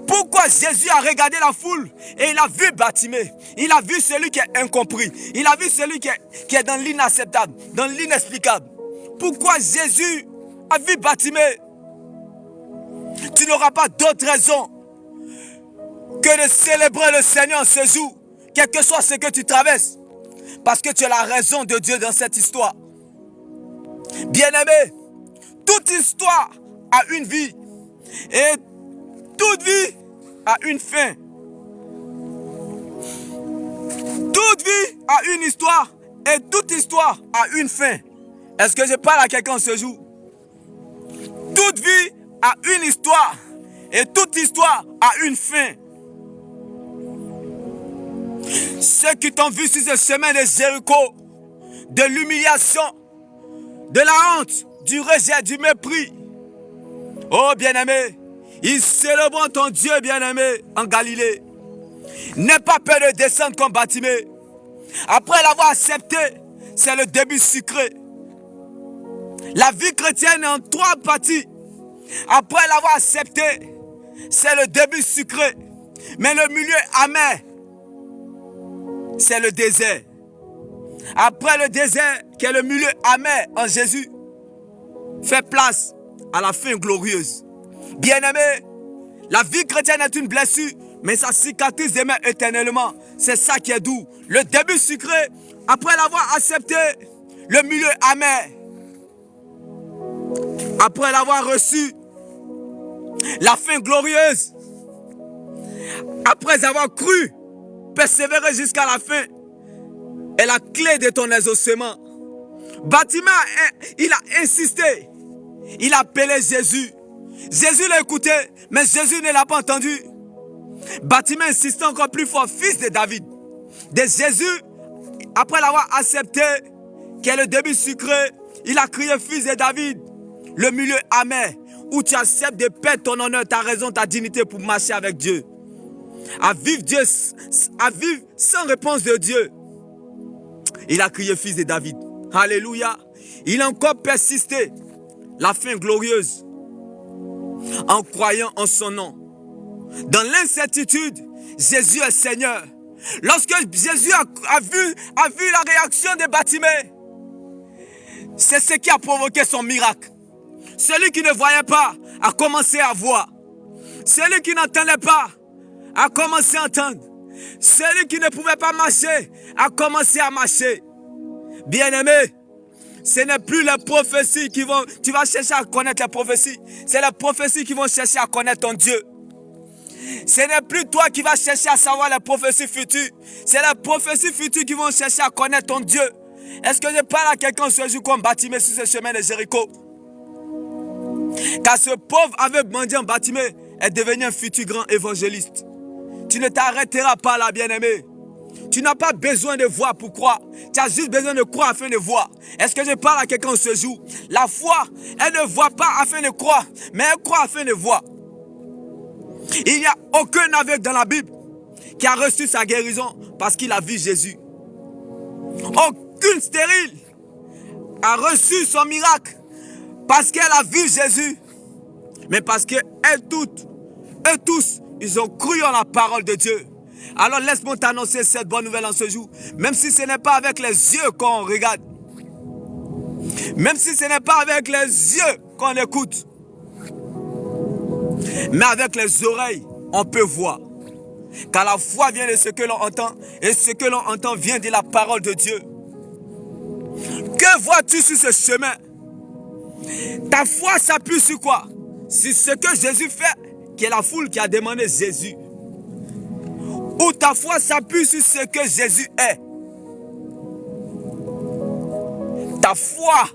Pourquoi Jésus a regardé la foule et il a vu Bartimée? Il a vu celui qui est incompris. Il a vu celui qui est dans l'inacceptable, dans l'inexplicable. Pourquoi Jésus a vu Bartimée? Tu n'auras pas d'autre raison que de célébrer le Seigneur ce jour, quel que soit ce que tu traverses. Parce que tu as la raison de Dieu dans cette histoire. Bien-aimé, toute histoire a une vie. Et toute vie a une fin. Toute vie a une histoire. Et toute histoire a une fin. Est-ce que je parle à quelqu'un ce jour? Toute vie a une histoire. Et toute histoire a une fin. Ceux qui t'ont vu sur ce chemin de Jéricho, de l'humiliation, de la honte, du rejet, du mépris. Oh bien-aimé, ils célébrent ton Dieu bien-aimé en Galilée. N'aie pas peur de descendre comme Bartimée. Après l'avoir accepté, c'est le début sucré. La vie chrétienne est en trois parties. Après l'avoir accepté, c'est le début sucré. Mais le milieu amer, c'est le désert. Après le désert, qui est le milieu amer en Jésus, fait place à la fin glorieuse. Bien-aimé, la vie chrétienne est une blessure, mais ça cicatrise demeure éternellement. C'est ça qui est doux. Le début sucré, après l'avoir accepté, le milieu amer. Après l'avoir reçu, la fin glorieuse. Après avoir cru, persévérer jusqu'à la fin, est la clé de ton exaucement. Bartimée, il a insisté. Il a appelé Jésus. Jésus l'a écouté, mais Jésus ne l'a pas entendu. Bartimée insistait encore plus fort, fils de David. De Jésus, après l'avoir accepté, qui est le début sucré, il a crié fils de David. Le milieu amer, où tu acceptes de perdre ton honneur, ta raison, ta dignité pour marcher avec Dieu. à vivre sans réponse de Dieu, il a crié fils de David. Alléluia. Il a encore persisté la fin glorieuse en croyant en son nom. Dans l'incertitude, Jésus est Seigneur. Lorsque Jésus a vu la réaction de Bartimée, c'est ce qui a provoqué son miracle. Celui qui ne voyait pas a commencé à voir. Celui qui n'entendait pas a commencé à entendre. Celui qui ne pouvait pas marcher a commencé à marcher. Bien-aimé, ce n'est plus les prophéties tu vas chercher à connaître les prophéties. C'est les prophéties qui vont chercher à connaître ton Dieu. Ce n'est plus toi qui vas chercher à savoir les prophéties futures. C'est les prophéties futures qui vont chercher à connaître ton Dieu. Est-ce que je parle à quelqu'un ce jour comme Bartimée sur ce chemin de Jéricho? Car ce pauvre aveugle mendiant Bartimée est devenu un futur grand évangéliste. Tu ne t'arrêteras pas là, bien-aimé. Tu n'as pas besoin de voir pour croire. Tu as juste besoin de croire afin de voir. Est-ce que je parle à quelqu'un ce jour? La foi, elle ne voit pas afin de croire, mais elle croit afin de voir. Il n'y a aucun aveugle dans la Bible qui a reçu sa guérison parce qu'il a vu Jésus. Aucune stérile a reçu son miracle parce qu'elle a vu Jésus. Mais parce qu'elles toutes, eux tous, ils ont cru en la parole de Dieu. Alors laisse-moi t'annoncer cette bonne nouvelle en ce jour. Même si ce n'est pas avec les yeux qu'on regarde. Même si ce n'est pas avec les yeux qu'on écoute. Mais avec les oreilles, on peut voir. Car la foi vient de ce que l'on entend. Et ce que l'on entend vient de la parole de Dieu. Que vois-tu sur ce chemin? Ta foi s'appuie sur quoi? Sur ce que Jésus fait, qui est la foule qui a demandé Jésus. Ou ta foi s'appuie sur ce que Jésus est. Ta foi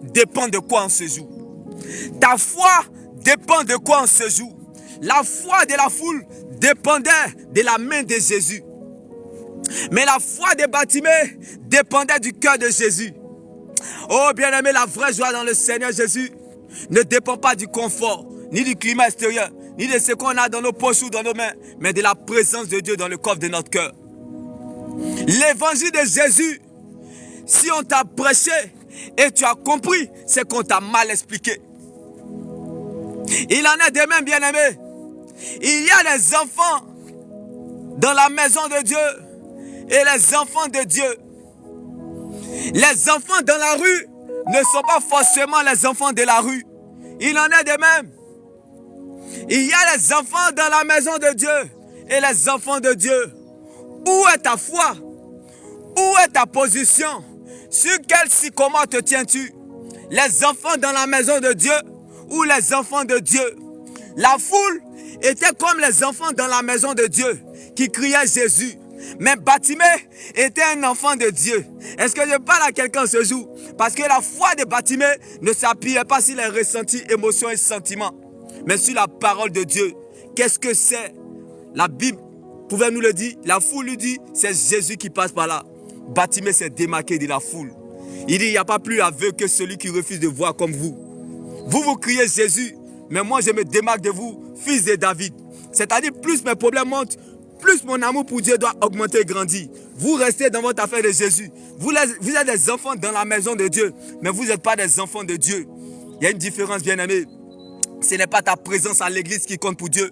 dépend de quoi en ce jour? Ta foi dépend de quoi en ce jour? La foi de la foule dépendait de la main de Jésus. Mais la foi de Bartimée dépendait du cœur de Jésus. Oh bien-aimé, la vraie joie dans le Seigneur Jésus ne dépend pas du confort, ni du climat extérieur, ni de ce qu'on a dans nos poches ou dans nos mains, mais de la présence de Dieu dans le coffre de notre cœur. L'évangile de Jésus, si on t'a prêché et tu as compris, c'est qu'on t'a mal expliqué. Il en est de même, bien-aimé. Il y a des enfants dans la maison de Dieu et les enfants de Dieu. Les enfants dans la rue ne sont pas forcément les enfants de la rue. Il en est de même. Il y a les enfants dans la maison de Dieu et les enfants de Dieu. Où est ta foi? Où est ta position? Sur quel sycomore te tiens-tu? Les enfants dans la maison de Dieu ou les enfants de Dieu? La foule était comme les enfants dans la maison de Dieu qui criaient Jésus. Mais Bartimée était un enfant de Dieu. Est-ce que je parle à quelqu'un ce jour? Parce que la foi de Bartimée ne s'appuyait pas sur les ressentis, émotions et sentiments, mais sur la parole de Dieu. Qu'est-ce que c'est? La Bible pouvait nous le dire. La foule lui dit, c'est Jésus qui passe par là. Bartimée s'est démarqué de la foule. Il dit, il n'y a pas plus aveugle que celui qui refuse de voir comme vous. Vous criez Jésus, mais moi je me démarque de vous, fils de David. C'est-à-dire, plus mes problèmes montent, plus mon amour pour Dieu doit augmenter et grandir. Vous restez dans votre affaire de Jésus. Vous êtes des enfants dans la maison de Dieu, mais vous n'êtes pas des enfants de Dieu. Il y a une différence, bien-aimé. Ce n'est pas ta présence à l'église qui compte pour Dieu,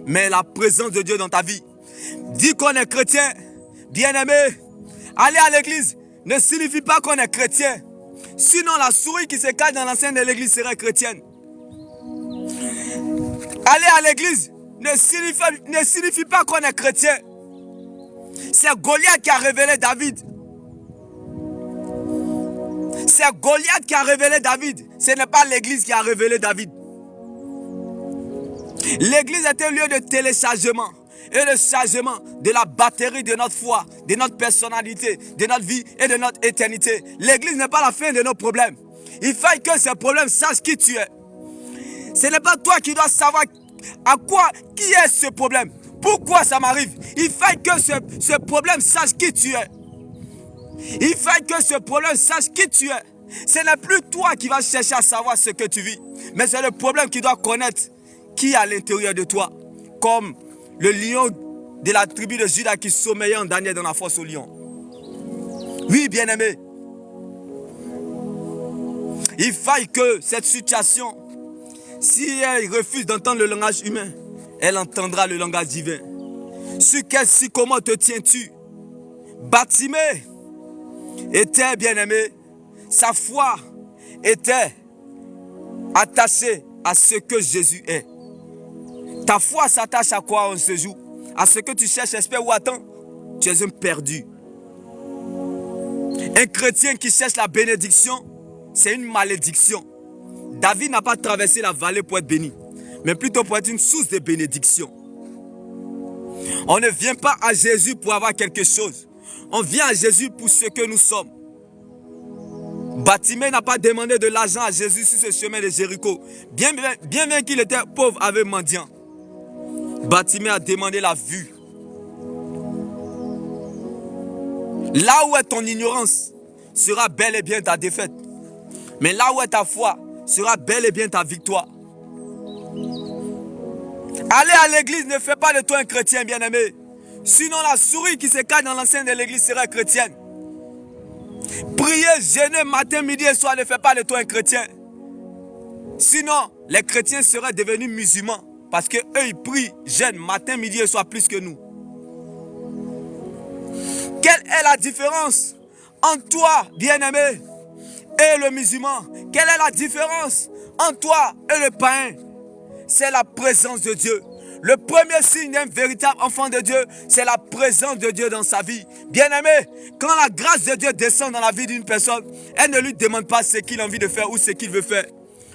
mais la présence de Dieu dans ta vie. Dis qu'on est chrétien, bien-aimé. Aller à l'église ne signifie pas qu'on est chrétien. Sinon, la souris qui se cache dans l'enceinte de l'église serait chrétienne. Aller à l'église ne signifie pas qu'on est chrétien. C'est Goliath qui a révélé David. C'est Goliath qui a révélé David. Ce n'est pas l'église qui a révélé David. L'église est un lieu de téléchargement et de chargement de la batterie de notre foi, de notre personnalité, de notre vie et de notre éternité. L'église n'est pas la fin de nos problèmes. Il faut que ces problèmes sachent qui tu es. Ce n'est pas toi qui dois savoir qui est ce problème. Pourquoi ça m'arrive? Il faut que ce problème sache qui tu es. Il faut que ce problème sache qui tu es. Ce n'est plus toi qui vas chercher à savoir ce que tu vis, mais c'est le problème qui doit connaître qui est à l'intérieur de toi. Comme le lion de la tribu de Juda qui sommeillait en Daniel dans la fosse au lion. Oui, bien-aimé. Il faille que cette situation, si elle refuse d'entendre le langage humain, elle entendra le langage divin. Sur quel sycomore te tiens-tu? Bartimée était, bien-aimé, sa foi était attachée à ce que Jésus est. Ta foi s'attache à quoi en ce jour? À ce que tu cherches, espères ou attends? Tu es un perdu. Un chrétien qui cherche la bénédiction, c'est une malédiction. David n'a pas traversé la vallée pour être béni, mais plutôt pour être une source de bénédiction. On ne vient pas à Jésus pour avoir quelque chose. On vient à Jésus pour ce que nous sommes. Bartimée n'a pas demandé de l'argent à Jésus sur ce chemin de Jéricho. Bien qu'il était pauvre avec mendiant. Bartimée a demandé la vue. Là où est ton ignorance sera bel et bien ta défaite. Mais là où est ta foi sera bel et bien ta victoire. Aller à l'église ne fait pas de toi un chrétien, bien-aimé. Sinon la souris qui se cache dans l'enceinte de l'église serait chrétienne. Prier, jeûner matin, midi et soir ne fait pas de toi un chrétien. Sinon, les chrétiens seraient devenus musulmans. Parce qu'eux, ils prient, jeûnent matin, midi et soir plus que nous. Quelle est la différence entre toi, bien-aimé, et le musulman? Quelle est la différence entre toi et le païen? C'est la présence de Dieu. Le premier signe d'un véritable enfant de Dieu, c'est la présence de Dieu dans sa vie. Bien-aimé, quand la grâce de Dieu descend dans la vie d'une personne, elle ne lui demande pas ce qu'il a envie de faire ou ce qu'il veut faire,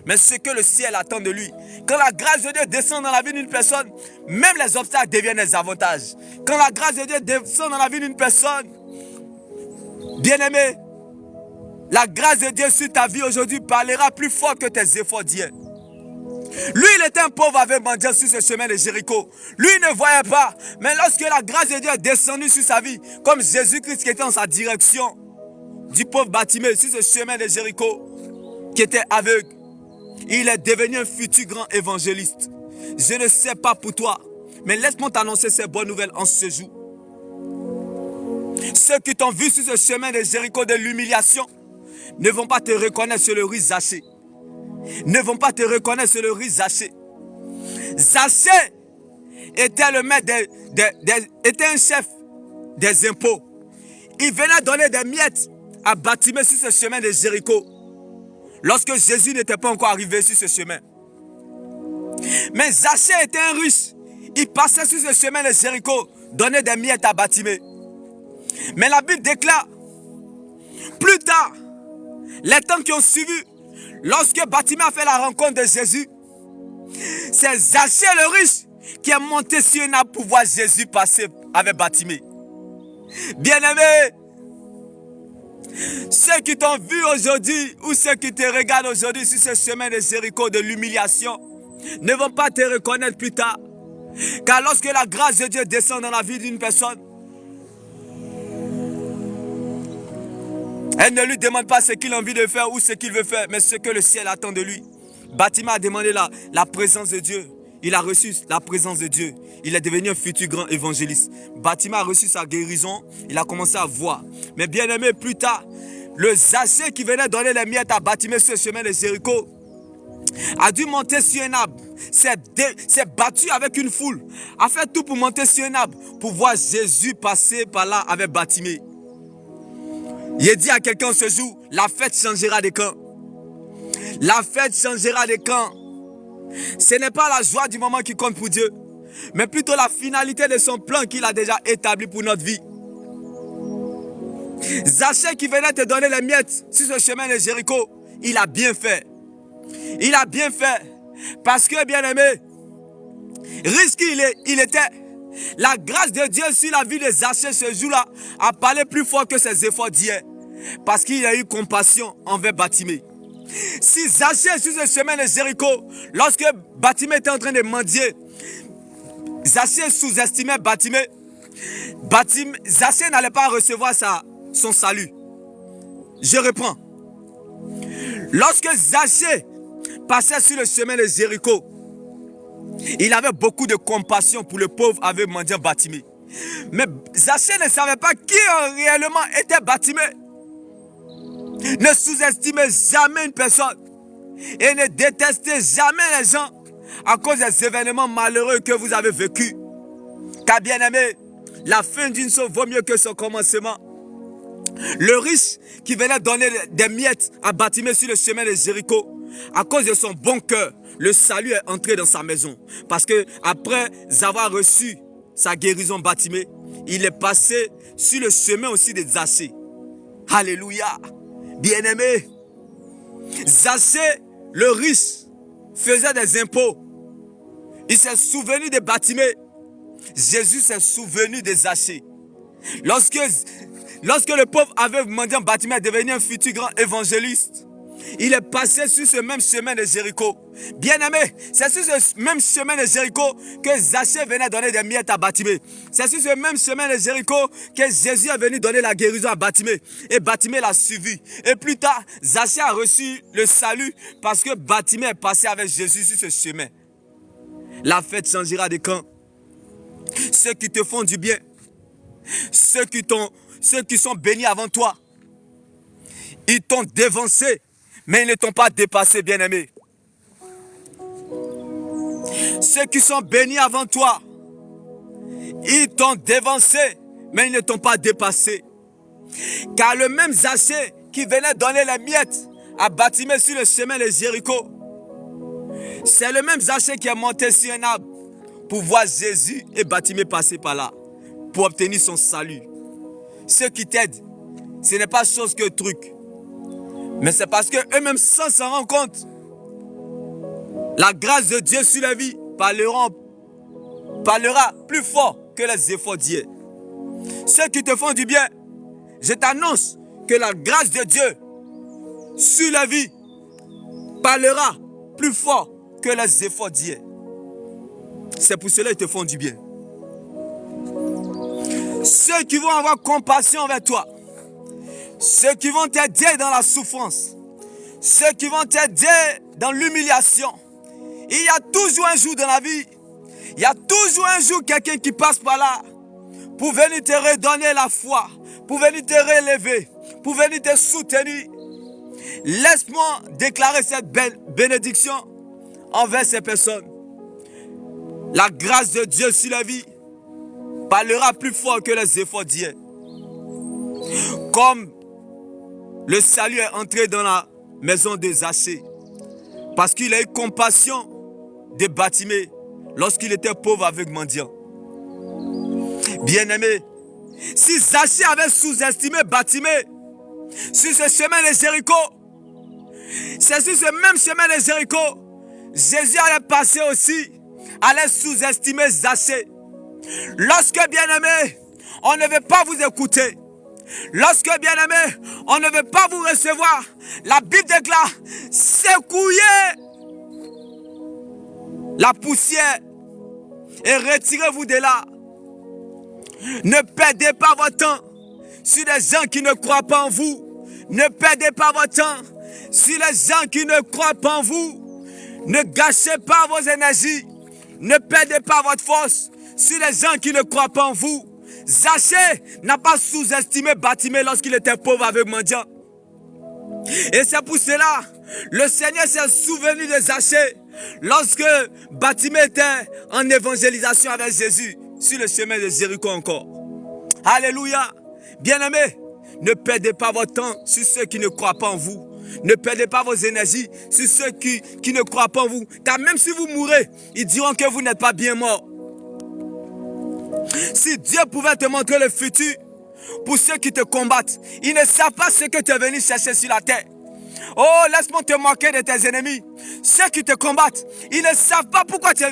mais ce que le ciel attend de lui. Quand la grâce de Dieu descend dans la vie d'une personne, même les obstacles deviennent des avantages. Quand la grâce de Dieu descend dans la vie d'une personne, bien-aimé, la grâce de Dieu sur ta vie aujourd'hui parlera plus fort que tes efforts d'hier. Lui, il était un pauvre avec mendiant sur ce chemin de Jéricho. Lui, il ne voyait pas. Mais lorsque la grâce de Dieu est descendue sur sa vie, comme Jésus-Christ qui était en sa direction, du pauvre Bartimée sur ce chemin de Jéricho, qui était aveugle, il est devenu un futur grand évangéliste. Je ne sais pas pour toi, mais laisse-moi t'annoncer ces bonnes nouvelles en ce jour. Ceux qui t'ont vu sur ce chemin de Jéricho de l'humiliation ne vont pas te reconnaître sur le riz Zaché. Ne vont pas te reconnaître sur le riz Zaché. Zaché était le maître était un chef des impôts. Il venait donner des miettes à Bartimée sur ce chemin de Jéricho. Lorsque Jésus n'était pas encore arrivé sur ce chemin. Mais Zaché était un riche. Il passait sur ce chemin de Jéricho, donnait des miettes à Bartimée. Mais la Bible déclare, plus tard, les temps qui ont suivi, lorsque Bartimée a fait la rencontre de Jésus, c'est Zaché le riche qui est monté sur un arbre pour voir Jésus passer avec Bartimée. Bien-aimé, ceux qui t'ont vu aujourd'hui ou ceux qui te regardent aujourd'hui sur ce chemin de Jéricho de l'humiliation ne vont pas te reconnaître plus tard. Car lorsque la grâce de Dieu descend dans la vie d'une personne, elle ne lui demande pas ce qu'il a envie de faire ou ce qu'il veut faire, mais ce que le ciel attend de lui. Bartimée a demandé la présence de Dieu. Il a reçu la présence de Dieu. Il est devenu un futur grand évangéliste. Bartimée a reçu sa guérison. Il a commencé à voir. Mais bien aimé, plus tard, le Zaché qui venait donner les miettes à Bartimée sur le chemin de Jéricho a dû monter sur un arbre. S'est battu avec une foule. A fait tout pour monter sur un arbre. Pour voir Jésus passer par là avec Bartimée. Il dit à quelqu'un ce jour, la fête changera de camp. La fête changera de camp. Ce n'est pas la joie du moment qui compte pour Dieu, mais plutôt la finalité de son plan qu'il a déjà établi pour notre vie. Zaché qui venait te donner les miettes sur ce chemin de Jéricho, il a bien fait. Il a bien fait. Parce que, bien aimé, risqué il était. La grâce de Dieu sur la vie de Zaché ce jour-là a parlé plus fort que ses efforts d'hier. Parce qu'il a eu compassion envers Bartimée. Si Zaché sur ce chemin de Jéricho, lorsque Bartimée était en train de mendier, Zaché sous-estimait Bartimée. Zaché n'allait pas recevoir son salut. Je reprends. Lorsque Zaché passait sur le chemin de Jéricho, il avait beaucoup de compassion pour le pauvre aveugle mendiant Bartimée. Mais Zachée ne savait pas qui réellement était Bartimée. Ne sous-estimez jamais une personne et ne détestez jamais les gens à cause des événements malheureux que vous avez vécus. Car bien aimé, la fin d'une chose vaut mieux que son commencement. Le riche qui venait donner des miettes à Bartimée sur le chemin de Jéricho, à cause de son bon cœur, le salut est entré dans sa maison. Parce que après avoir reçu sa guérison, Bartimée, il est passé sur le chemin aussi de Zachée. Alléluia. Bien-aimé, Zachée, le riche, faisait des impôts. Il s'est souvenu de Bartimée. Jésus s'est souvenu de Zachée. Lorsque le pauvre avait mendiant Bartimée à devenir un futur grand évangéliste, il est passé sur ce même chemin de Jéricho. Bien-aimé, c'est sur ce même chemin de Jéricho que Zachée venait donner des miettes à Bartimée. C'est sur ce même chemin de Jéricho que Jésus est venu donner la guérison à Bartimée. Et Bartimée l'a suivi. Et plus tard, Zachée a reçu le salut parce que Bartimée est passé avec Jésus sur ce chemin. La fête changera de camp. Ceux qui te font du bien, ceux qui sont bénis avant toi, ils t'ont dévancé, mais ils ne t'ont pas dépassé, bien-aimé. Ceux qui sont bénis avant toi, ils t'ont dévancé, mais ils ne t'ont pas dépassé. Car le même Zachée qui venait donner les miettes à Bartimée sur le chemin de Jéricho, c'est le même Zachée qui est monté sur un arbre pour voir Jésus et Bartimée passer par là, pour obtenir son salut. Ceux qui t'aident, ce n'est pas chose que truc, mais c'est parce qu'eux-mêmes, sans s'en rendre compte, la grâce de Dieu sur la vie parlera plus fort que les efforts d'hier. Ceux qui te font du bien, je t'annonce que la grâce de Dieu sur la vie parlera plus fort que les efforts d'hier. C'est pour cela qu'ils te font du bien. Ceux qui vont avoir compassion envers toi, ceux qui vont t'aider dans la souffrance, ceux qui vont t'aider dans l'humiliation. Il y a toujours un jour dans la vie, il y a toujours un jour quelqu'un qui passe par là pour venir te redonner la foi, pour venir te relever, pour venir te soutenir. Laisse-moi déclarer cette bénédiction envers ces personnes. La grâce de Dieu sur la vie parlera plus fort que les efforts d'hier. Comme le salut est entré dans la maison de Zachée, parce qu'il a eu compassion de Bartimée lorsqu'il était pauvre avec mendiant. Bien-aimé, si Zachée avait sous-estimé Bartimée sur ce chemin de Jéricho, c'est sur ce même chemin de Jéricho, Jésus allait passer aussi, allait sous-estimer Zachée. Lorsque, bien-aimé, on ne veut pas vous écouter, lorsque, bien-aimé, on ne veut pas vous recevoir, la Bible déclare, secouez la poussière et retirez-vous de là. Ne perdez pas votre temps sur les gens qui ne croient pas en vous. Ne perdez pas votre temps sur les gens qui ne croient pas en vous. Ne gâchez pas vos énergies. Ne perdez pas votre force sur les gens qui ne croient pas en vous. Zachée n'a pas sous-estimé Bartimée lorsqu'il était pauvre avec mendiant. Et c'est pour cela, le Seigneur s'est souvenu de Zachée lorsque Bartimée était en évangélisation avec Jésus sur le chemin de Jéricho encore. Alléluia. Bien-aimés, ne perdez pas votre temps sur ceux qui ne croient pas en vous. Ne perdez pas vos énergies sur ceux qui ne croient pas en vous. Car même si vous mourrez, ils diront que vous n'êtes pas bien mort. Si Dieu pouvait te montrer le futur pour ceux qui te combattent, ils ne savent pas ce que tu es venu chercher sur la terre. Oh, laisse-moi te moquer de tes ennemis. Ceux qui te combattent, ils ne savent pas pourquoi tu es...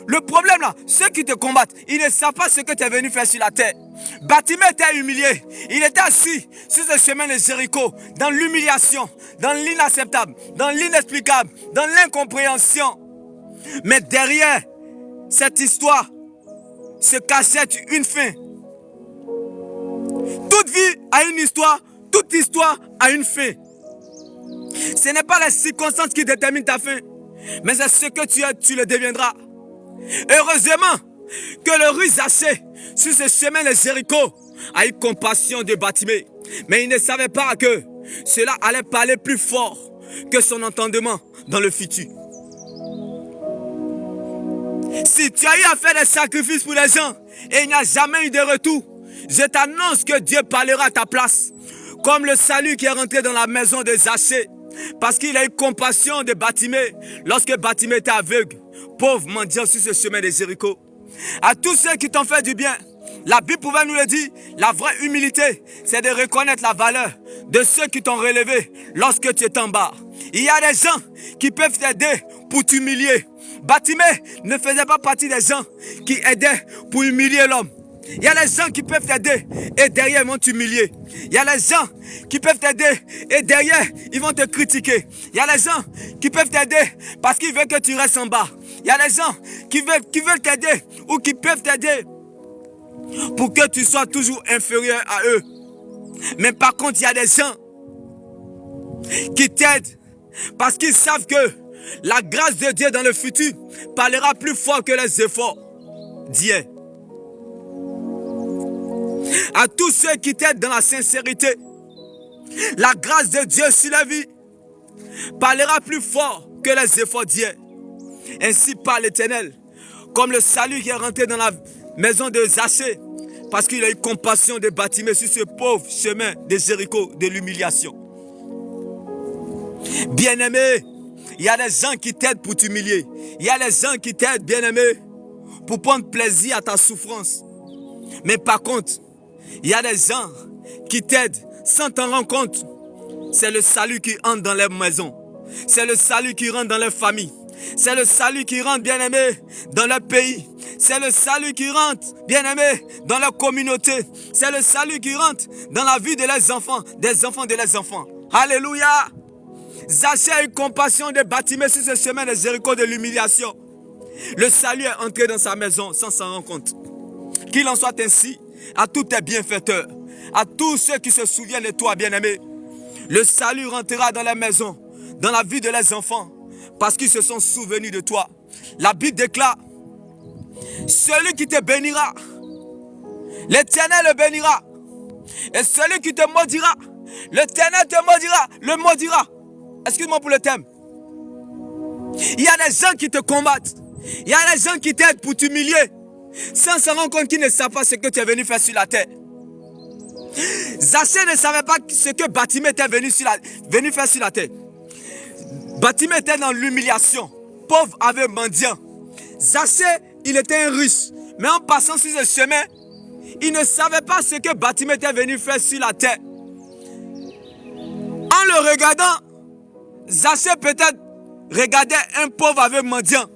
Le problème là, ceux qui te combattent, ils ne savent pas ce que tu es venu faire sur la terre. Bartimée était humilié. Il était assis sur ce chemin de Jéricho, dans l'humiliation, dans l'inacceptable, dans l'inexplicable, dans l'incompréhension. Mais derrière cette histoire se cachait une fin. Toute vie a une histoire, toute histoire a une fin. Ce n'est pas les circonstances qui déterminent ta fin, mais c'est ce que tu es, tu le deviendras. Heureusement, que le riche Zaché, sur ce chemin de Jéricho, a eu compassion de Bartimée. Mais il ne savait pas que cela allait parler plus fort que son entendement dans le futur. Si tu as eu à faire des sacrifices pour les gens et il n'y a jamais eu de retour, je t'annonce que Dieu parlera à ta place. Comme le salut qui est rentré dans la maison de Zaché, parce qu'il a eu compassion de Bartimée lorsque Bartimée était aveugle, pauvre mendiant sur ce chemin de Jéricho. À tous ceux qui t'ont fait du bien, la Bible pouvait nous le dire, la vraie humilité, c'est de reconnaître la valeur de ceux qui t'ont relevé lorsque tu étais en bas. Il y a des gens qui peuvent t'aider pour t'humilier. Bartimée ne faisait pas partie des gens qui aidaient pour humilier l'homme. Il y a des gens qui peuvent t'aider et derrière ils vont t'humilier. Il y a des gens qui peuvent t'aider et derrière ils vont te critiquer. Il y a des gens qui peuvent t'aider parce qu'ils veulent que tu restes en bas. Il y a des gens qui veulent t'aider ou qui peuvent t'aider pour que tu sois toujours inférieur à eux. Mais par contre, il y a des gens qui t'aident parce qu'ils savent que la grâce de Dieu dans le futur parlera plus fort que les efforts d'hier. À tous ceux qui t'aident dans la sincérité, la grâce de Dieu sur la vie parlera plus fort que les efforts d'hier. Ainsi parle l'Éternel, comme le salut qui est rentré dans la maison de Zaché, parce qu'il a eu compassion de Bartimée sur ce pauvre chemin de Jéricho, de l'humiliation. Bien-aimé, il y a des gens qui t'aident pour t'humilier. Il y a des gens qui t'aident, bien-aimé, pour prendre plaisir à ta souffrance. Mais par contre, il y a des gens qui t'aident sans t'en rendre compte. C'est le salut qui entre dans leur maison. C'est le salut qui rentre dans leur famille. C'est le salut qui rentre, bien-aimé, dans leur pays. C'est le salut qui rentre, bien-aimé, dans leur communauté. C'est le salut qui rentre dans la vie de leurs enfants, des enfants de leurs enfants. Alléluia! Zaché a eu compassion de Bartimée sur ce chemin de Jéricho de l'humiliation. Le salut est entré dans sa maison sans s'en rendre compte. Qu'il en soit ainsi à tous tes bienfaiteurs, à tous ceux qui se souviennent de toi, bien-aimé. Le salut rentrera dans la maison, dans la vie de leurs enfants, parce qu'ils se sont souvenus de toi. La Bible déclare, celui qui te bénira, l'Éternel le bénira. Et celui qui te maudira, l'Éternel te maudira, le maudira. Excuse-moi pour le thème. Il y a des gens qui te combattent. Il y a des gens qui t'aident pour t'humilier, sans se rendre compte qu'ils ne savent pas ce que tu es venu faire sur la terre. Zaché ne savait pas ce que Bartimée était venu faire sur la terre. Bartimée était dans l'humiliation. Pauvre aveugle mendiant. Zaché, il était un riche. Mais en passant sur ce chemin, il ne savait pas ce que Bartimée était venu faire sur la terre. En le regardant, Zaché peut-être regardait un pauvre aveugle mendiant.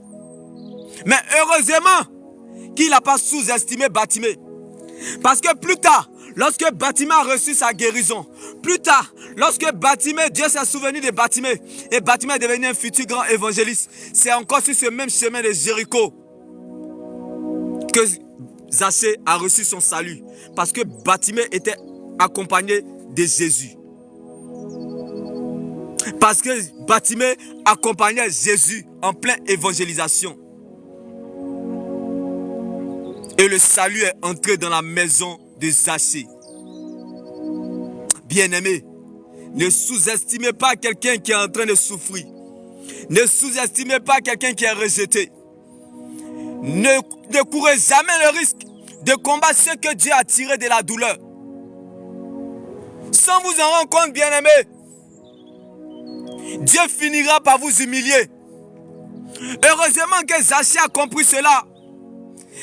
Mais heureusement qu'il n'a pas sous-estimé Bartimée. Parce que plus tard, lorsque Bartimée a reçu sa guérison, plus tard, lorsque Bartimée, Dieu s'est souvenu de Bartimée, et Bartimée est devenu un futur grand évangéliste, c'est encore sur ce même chemin de Jéricho que Zaché a reçu son salut. Parce que Bartimée était accompagné de Jésus. Parce que Bartimée accompagnait Jésus en pleine évangélisation. Et le salut est entré dans la maison de Zaché. Bien-aimé, ne sous-estimez pas quelqu'un qui est en train de souffrir. Ne sous-estimez pas quelqu'un qui est rejeté. Ne courez jamais le risque de combattre ce que Dieu a tiré de la douleur. Sans vous en rendre compte, bien-aimé, Dieu finira par vous humilier. Heureusement que Zaché a compris cela.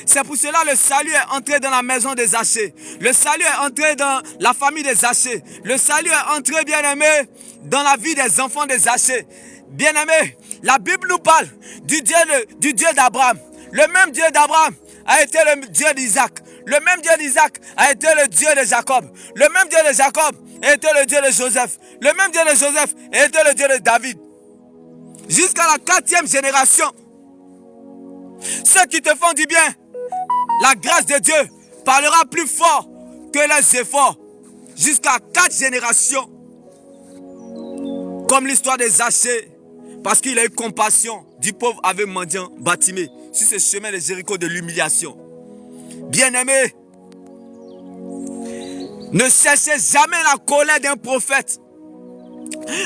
C'est pour cela que le salut est entré dans la maison de Zaché. Le salut est entré dans la famille de Zaché. Le salut est entré, bien-aimé, dans la vie des enfants de Zaché. Bien-aimé, la Bible nous parle du Dieu d'Abraham. Le même Dieu d'Abraham a été le Dieu d'Isaac. Le même Dieu d'Isaac a été le Dieu de Jacob. Le même Dieu de Jacob a été le Dieu de Joseph. Le même Dieu de Joseph a été le Dieu de David. Jusqu'à la 4e génération. Ceux qui te font du bien, la grâce de Dieu parlera plus fort que les efforts. Jusqu'à 4 générations. Comme l'histoire de Zaché. Parce qu'il a eu compassion du pauvre aveugle mendiant Bartimée sur ce chemin de Jéricho de l'humiliation. Bien-aimé, ne cessez jamais la colère d'un prophète.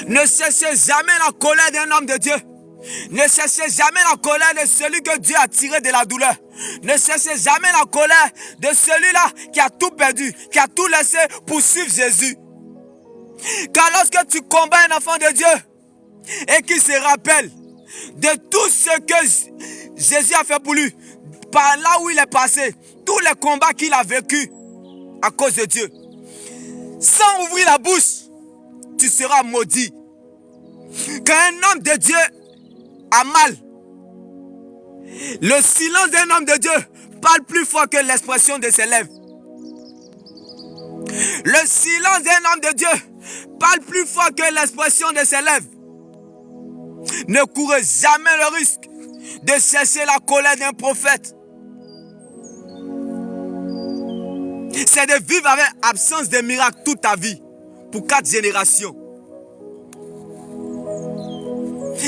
Ne cessez jamais la colère d'un homme de Dieu. Ne cessez jamais la colère de celui que Dieu a tiré de la douleur. Ne cessez jamais la colère de celui-là qui a tout perdu, qui a tout laissé pour suivre Jésus. Car lorsque tu combats un enfant de Dieu et qu'il se rappelle de tout ce que Jésus a fait pour lui, par là où il est passé, tous les combats qu'il a vécu à cause de Dieu, sans ouvrir la bouche, tu seras maudit. Quand un homme de Dieu a mal, le silence d'un homme de Dieu parle plus fort que l'expression de ses lèvres. Le silence d'un homme de Dieu parle plus fort que l'expression de ses lèvres. Ne courez jamais le risque de cesser la colère d'un prophète. C'est de vivre avec absence de miracle toute ta vie, pour 4 générations.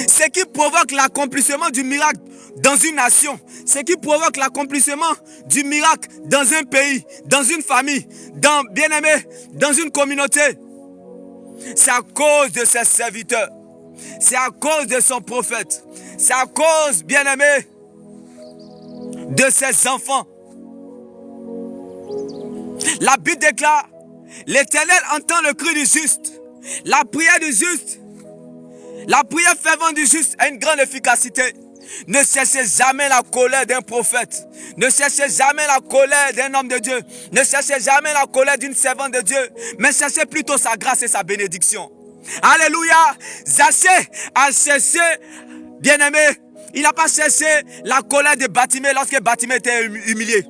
Ce qui provoque l'accomplissement du miracle dans une nation, ce qui provoque l'accomplissement du miracle dans un pays, dans une famille, dans une communauté, c'est à cause de ses serviteurs, c'est à cause de son prophète, c'est à cause, bien-aimé, de ses enfants. La Bible déclare, l'Éternel entend le cri du juste. La prière du juste, la prière fervente du juste a une grande efficacité. Ne cessez jamais la colère d'un prophète. Ne cessez jamais la colère d'un homme de Dieu. Ne cessez jamais la colère d'une servante de Dieu. Mais cessez plutôt sa grâce et sa bénédiction. Alléluia. Zaché a cessé, bien-aimé, il n'a pas cessé la colère de Bartimée lorsque Bartimée était humilié.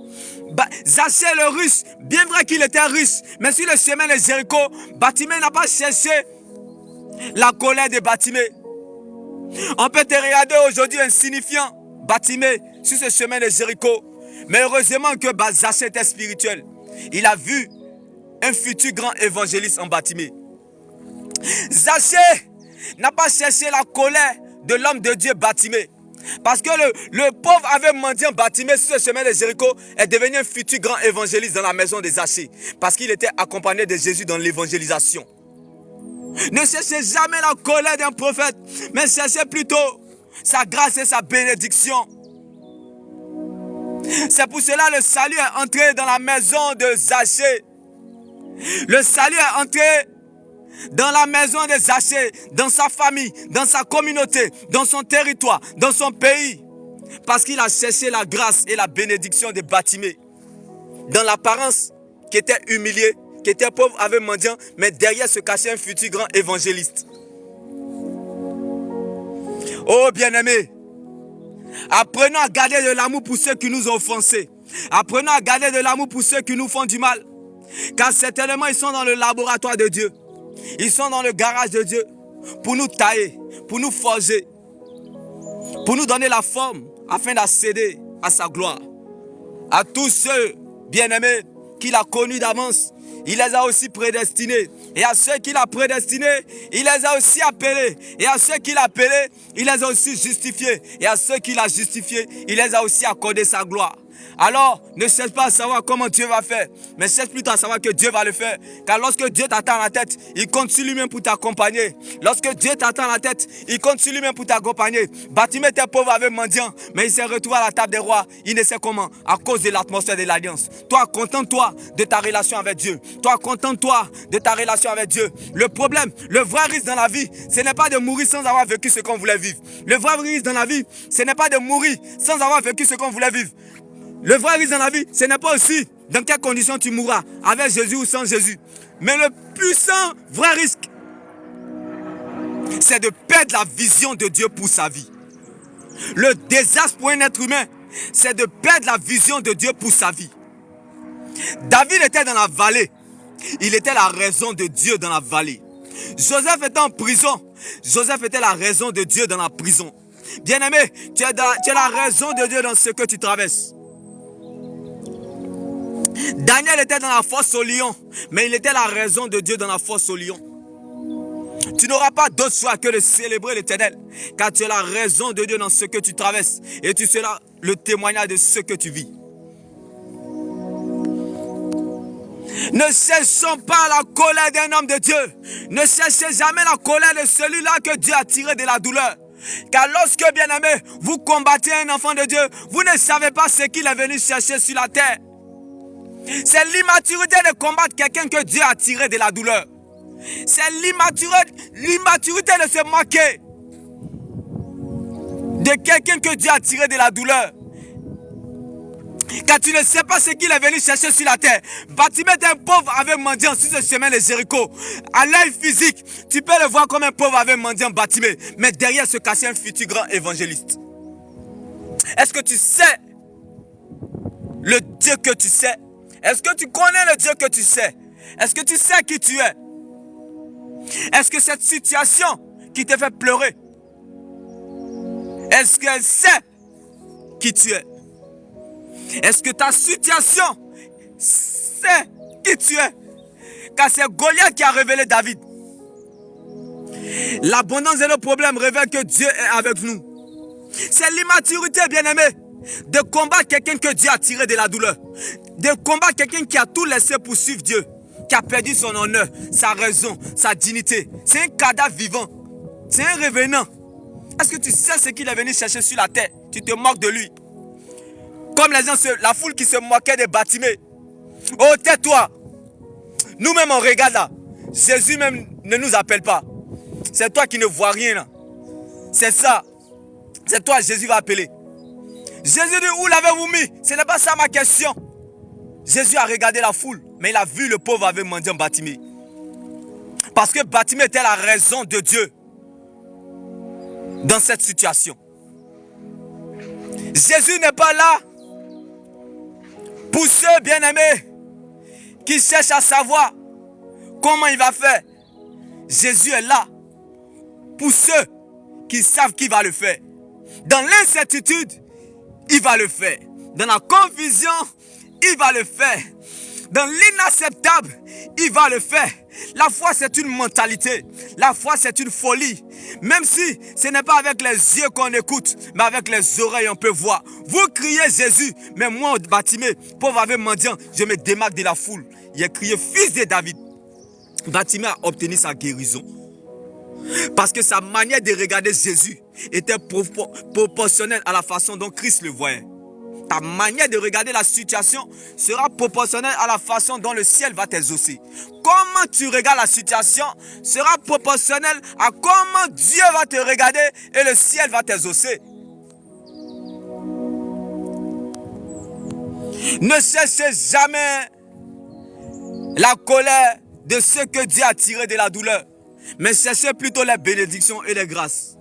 Zaché le russe, bien vrai qu'il était russe, mais sur le chemin de Jéricho, Bartimée n'a pas cessé la colère de Bartimée. On peut te regarder aujourd'hui insignifiant, Bartimée, sur ce chemin de Jéricho. Mais heureusement que Zaché était spirituel. Il a vu un futur grand évangéliste en Bartimée. Zaché n'a pas cessé la colère de l'homme de Dieu Bartimée. Parce que le pauvre avait mendiant Bartimée sur ce chemin de Jéricho est devenu un futur grand évangéliste dans la maison de Zaché. Parce qu'il était accompagné de Jésus dans l'évangélisation. Ne cessez jamais la colère d'un prophète, mais cessez plutôt sa grâce et sa bénédiction. C'est pour cela que le salut est entré dans la maison de Zaché. Le salut est entré dans la maison de Zaché, dans sa famille, dans sa communauté, dans son territoire, dans son pays. Parce qu'il a cherché la grâce et la bénédiction de Bartimée. Dans l'apparence, qui était humilié, qui était pauvre avec mendiant, mais derrière se cachait un futur grand évangéliste. Oh bien-aimés, apprenons à garder de l'amour pour ceux qui nous ont offensés. Apprenons à garder de l'amour pour ceux qui nous font du mal. Car certainement ils sont dans le laboratoire de Dieu. Ils sont dans le garage de Dieu pour nous tailler, pour nous forger, pour nous donner la forme afin d'accéder à sa gloire. À tous ceux, bien-aimés, qu'il a connus d'avance, il les a aussi prédestinés. Et à ceux qu'il a prédestinés, il les a aussi appelés. Et à ceux qu'il a appelés, il les a aussi justifiés. Et à ceux qu'il a justifiés, il les a aussi accordé sa gloire. Alors, ne cherche pas à savoir comment Dieu va faire, mais cherche plutôt à savoir que Dieu va le faire. Car lorsque Dieu t'attend à la tête, il compte sur lui-même pour t'accompagner. Lorsque Dieu t'attend à la tête, il compte sur lui-même pour t'accompagner. Bartimée était pauvre avec mendiant, mais il s'est retrouvé à la table des rois. Il ne sait comment, à cause de l'atmosphère de l'alliance. Toi, contente-toi de ta relation avec Dieu. Toi, contente-toi de ta relation avec Dieu. Le problème, le vrai risque dans la vie, ce n'est pas de mourir sans avoir vécu ce qu'on voulait vivre. Le vrai risque dans la vie, ce n'est pas de mourir sans avoir vécu ce qu'on voulait vivre. Le vrai risque dans la vie, ce n'est pas aussi dans quelles conditions tu mourras, avec Jésus ou sans Jésus. Mais le puissant vrai risque, c'est de perdre la vision de Dieu pour sa vie. Le désastre pour un être humain, c'est de perdre la vision de Dieu pour sa vie. David était dans la vallée. Il était la raison de Dieu dans la vallée. Joseph était en prison. Joseph était la raison de Dieu dans la prison. Bien-aimé, tu es la raison de Dieu dans ce que tu traverses. Daniel était dans la fosse au lion, mais il était la raison de Dieu dans la fosse au lion. Tu n'auras pas d'autre choix que de célébrer l'Éternel, car tu es la raison de Dieu dans ce que tu traverses, et tu seras le témoignage de ce que tu vis. Ne cessons pas la colère d'un homme de Dieu. Ne cessez jamais la colère de celui-là que Dieu a tiré de la douleur. Car lorsque, bien-aimé, vous combattez un enfant de Dieu, vous ne savez pas ce qu'il est venu chercher sur la terre. C'est l'immaturité de combattre quelqu'un que Dieu a tiré de la douleur. C'est l'immaturité de se moquer de quelqu'un que Dieu a tiré de la douleur. Car tu ne sais pas ce qu'il est venu chercher sur la terre. Bartimée est un pauvre avec mendiant sur ce chemin de Jéricho. À l'œil physique, tu peux le voir comme un pauvre avec mendiant Bartimée. Mais derrière se cachait un futur grand évangéliste. Est-ce que tu sais le Dieu que tu sais? Est-ce que tu connais le Dieu que tu sais? Est-ce que tu sais qui tu es? Est-ce que cette situation qui te fait pleurer, est-ce qu'elle sait qui tu es? Est-ce que ta situation sait qui tu es? Car c'est Goliath qui a révélé David. L'abondance de nos problèmes révèle que Dieu est avec nous. C'est l'immaturité, bien-aimé, de combattre quelqu'un que Dieu a tiré de la douleur. De combattre quelqu'un qui a tout laissé pour suivre Dieu. Qui a perdu son honneur, sa raison, sa dignité. C'est un cadavre vivant. C'est un revenant. Est-ce que tu sais ce qu'il est venu chercher sur la terre? Tu te moques de lui. Comme les gens, la foule qui se moquait de Bartimée. Oh, tais-toi. Nous-mêmes, on regarde là. Jésus même ne nous appelle pas. C'est toi qui ne vois rien là. C'est ça. C'est toi, Jésus va appeler. Jésus dit, où l'avez-vous mis? Ce n'est pas ça ma question. Jésus a regardé la foule, mais il a vu le pauvre avec mendiant Bartimée. Parce que Bartimée était la raison de Dieu dans cette situation. Jésus n'est pas là pour ceux bien-aimés qui cherchent à savoir comment il va faire. Jésus est là pour ceux qui savent qu'il va le faire. Dans l'incertitude, il va le faire. Dans la confusion, il va le faire. Dans l'inacceptable, il va le faire. La foi, c'est une mentalité. La foi, c'est une folie. Même si ce n'est pas avec les yeux qu'on écoute, mais avec les oreilles, on peut voir. Vous criez Jésus, mais moi, Bartimée, pauvre avec mendiant, je me démarque de la foule. Il a crié fils de David. Bartimée a obtenu sa guérison. Parce que sa manière de regarder Jésus était proportionnelle à la façon dont Christ le voyait. Ta manière de regarder la situation sera proportionnelle à la façon dont le ciel va t'exaucer. Comment tu regardes la situation sera proportionnel à comment Dieu va te regarder et le ciel va t'exaucer. Ne cessez jamais la colère de ceux que Dieu a tiré de la douleur, mais cherchez plutôt les bénédictions et les grâces.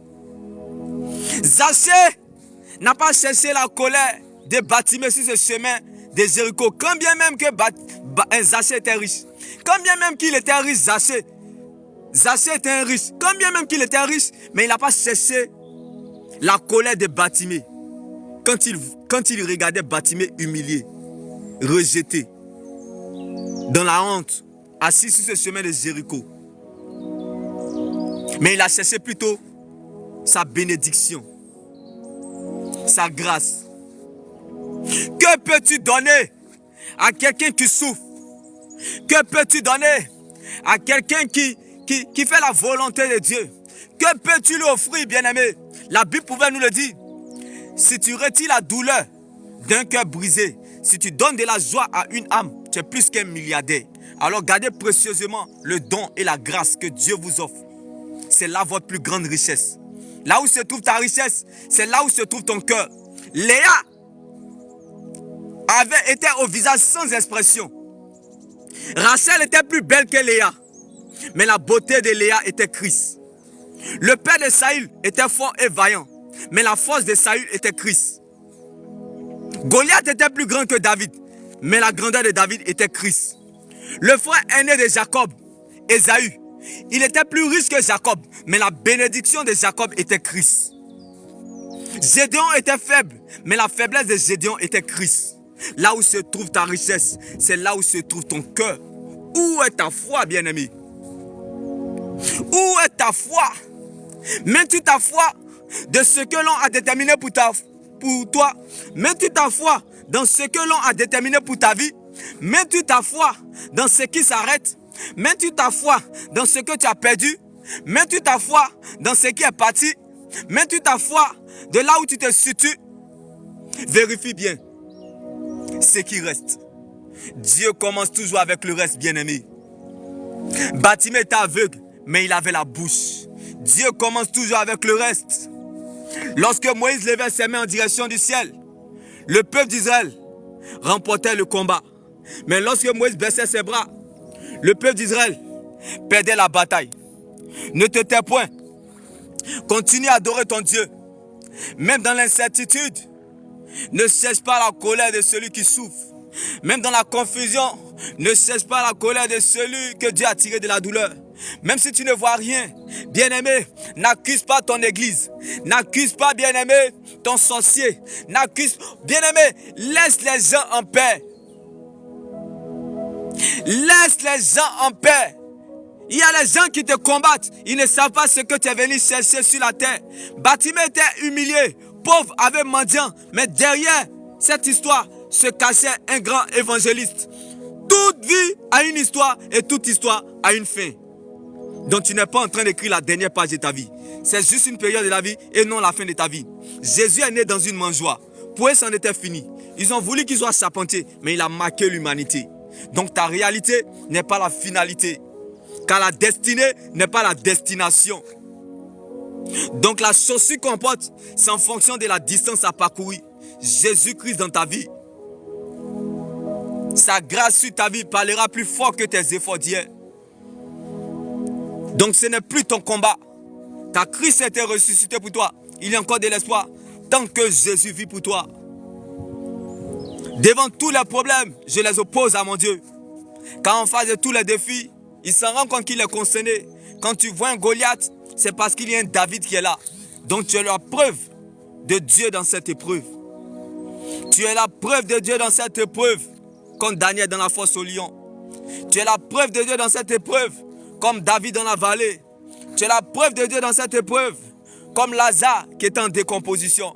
Zachée n'a pas cherché la colère de Bartimée sur ce chemin de Jéricho. Quand bien même que Zachée était riche. Quand bien même qu'il était riche, Zachée était un riche. Quand bien même qu'il était riche, mais il n'a pas cherché la colère de Bartimée. Quand il regardait Bartimée humilié, rejeté, dans la honte, assis sur ce chemin de Jéricho. Mais il a cherché plutôt sa bénédiction, sa grâce. Que peux-tu donner à quelqu'un qui souffre? Que peux-tu donner à quelqu'un qui fait la volonté de Dieu? Que peux-tu lui offrir, bien-aimé? La Bible pouvait nous le dire. Si tu retires la douleur d'un cœur brisé, si tu donnes de la joie à une âme, tu es plus qu'un milliardaire. Alors gardez précieusement le don et la grâce que Dieu vous offre. C'est là votre plus grande richesse. Là où se trouve ta richesse, c'est là où se trouve ton cœur. Léa avait été au visage sans expression. Rachel était plus belle que Léa, mais la beauté de Léa était Christ. Le père de Saül était fort et vaillant, mais la force de Saül était Christ. Goliath était plus grand que David, mais la grandeur de David était Christ. Le frère aîné de Jacob, Ésaü, il était plus riche que Jacob, mais la bénédiction de Jacob était Christ. Gédéon était faible, mais la faiblesse de Gédéon était Christ. Là où se trouve ta richesse, c'est là où se trouve ton cœur. Où est ta foi, bien-aimé? Où est ta foi? Mets-tu ta foi de ce que l'on a déterminé pour toi? Mets-tu ta foi dans ce que l'on a déterminé pour ta vie? Mets-tu ta foi dans ce qui s'arrête? Mets-tu ta foi dans ce que tu as perdu? Mets-tu ta foi dans ce qui est parti? Mets-tu ta foi de là où tu te situes? Vérifie bien ce qui reste. Dieu commence toujours avec le reste, bien-aimé. Bartimée était aveugle, mais il avait la bouche. Dieu commence toujours avec le reste. Lorsque Moïse levait ses mains en direction du ciel, le peuple d'Israël remportait le combat. Mais lorsque Moïse baissait ses bras, le peuple d'Israël perdait la bataille. Ne te tais point. Continue à adorer ton Dieu. Même dans l'incertitude, ne cherche pas la colère de celui qui souffre. Même dans la confusion, ne cherche pas la colère de celui que Dieu a tiré de la douleur. Même si tu ne vois rien, bien-aimé, n'accuse pas ton église. N'accuse pas, bien-aimé, ton sorcier. N'accuse, bien-aimé, laisse les gens en paix. Laisse les gens en paix. Il y a les gens qui te combattent. Ils ne savent pas ce que tu es venu chercher sur la terre. Bartimée était humilié, pauvre, avec mendiant. Mais derrière cette histoire se cachait un grand évangéliste. Toute vie a une histoire et toute histoire a une fin. Donc tu n'es pas en train d'écrire la dernière page de ta vie. C'est juste une période de la vie et non la fin de ta vie. Jésus est né dans une mangeoire. Pour eux, c'en était fini. Ils ont voulu qu'il soit charpentier, mais il a marqué l'humanité. Donc ta réalité n'est pas la finalité. Car la destinée n'est pas la destination. Donc la chaussure qu'on porte, c'est en fonction de la distance à parcourir. Jésus-Christ dans ta vie. Sa grâce sur ta vie parlera plus fort que tes efforts d'hier. Donc ce n'est plus ton combat. Car Christ a été ressuscité pour toi. Il y a encore de l'espoir. Tant que Jésus vit pour toi. Devant tous les problèmes, je les oppose à mon Dieu. Car en face de tous les défis, il s'en rend compte qu'il est concerné. Quand tu vois un Goliath, c'est parce qu'il y a un David qui est là. Donc tu es la preuve de Dieu dans cette épreuve. Tu es la preuve de Dieu dans cette épreuve. Comme Daniel dans la fosse au lion. Tu es la preuve de Dieu dans cette épreuve. Comme David dans la vallée. Tu es la preuve de Dieu dans cette épreuve. Comme Lazare qui est en décomposition.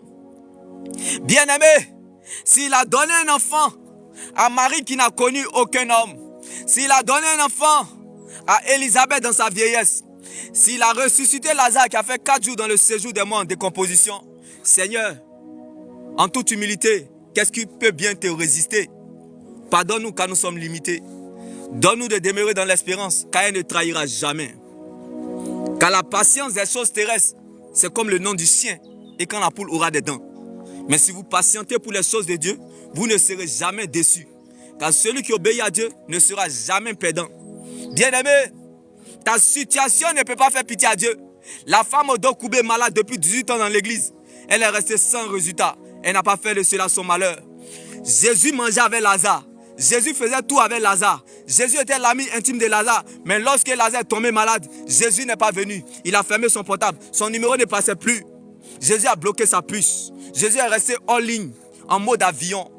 Bien-aimé, s'il a donné un enfant à Marie qui n'a connu aucun homme. S'il a donné un enfant à Élisabeth dans sa vieillesse. S'il a ressuscité Lazare qui a fait 4 jours dans le séjour des morts en décomposition. Seigneur, en toute humilité, qu'est-ce qui peut bien te résister? Pardonne-nous car nous sommes limités. Donne-nous de demeurer dans l'espérance car elle ne trahira jamais. Car la patience des choses terrestres, c'est comme le nom du chien et quand la poule aura des dents. Mais si vous patientez pour les choses de Dieu, vous ne serez jamais déçus. Car celui qui obéit à Dieu ne sera jamais perdant. Bien-aimé, ta situation ne peut pas faire pitié à Dieu. La femme au dos courbé malade depuis 18 ans dans l'église, elle est restée sans résultat. Elle n'a pas fait de cela son malheur. Jésus mangeait avec Lazare. Jésus faisait tout avec Lazare. Jésus était l'ami intime de Lazare. Mais lorsque Lazare est tombé malade, Jésus n'est pas venu. Il a fermé son portable. Son numéro ne passait plus. Jésus a bloqué sa puce. Jésus est resté en ligne, en mode avion.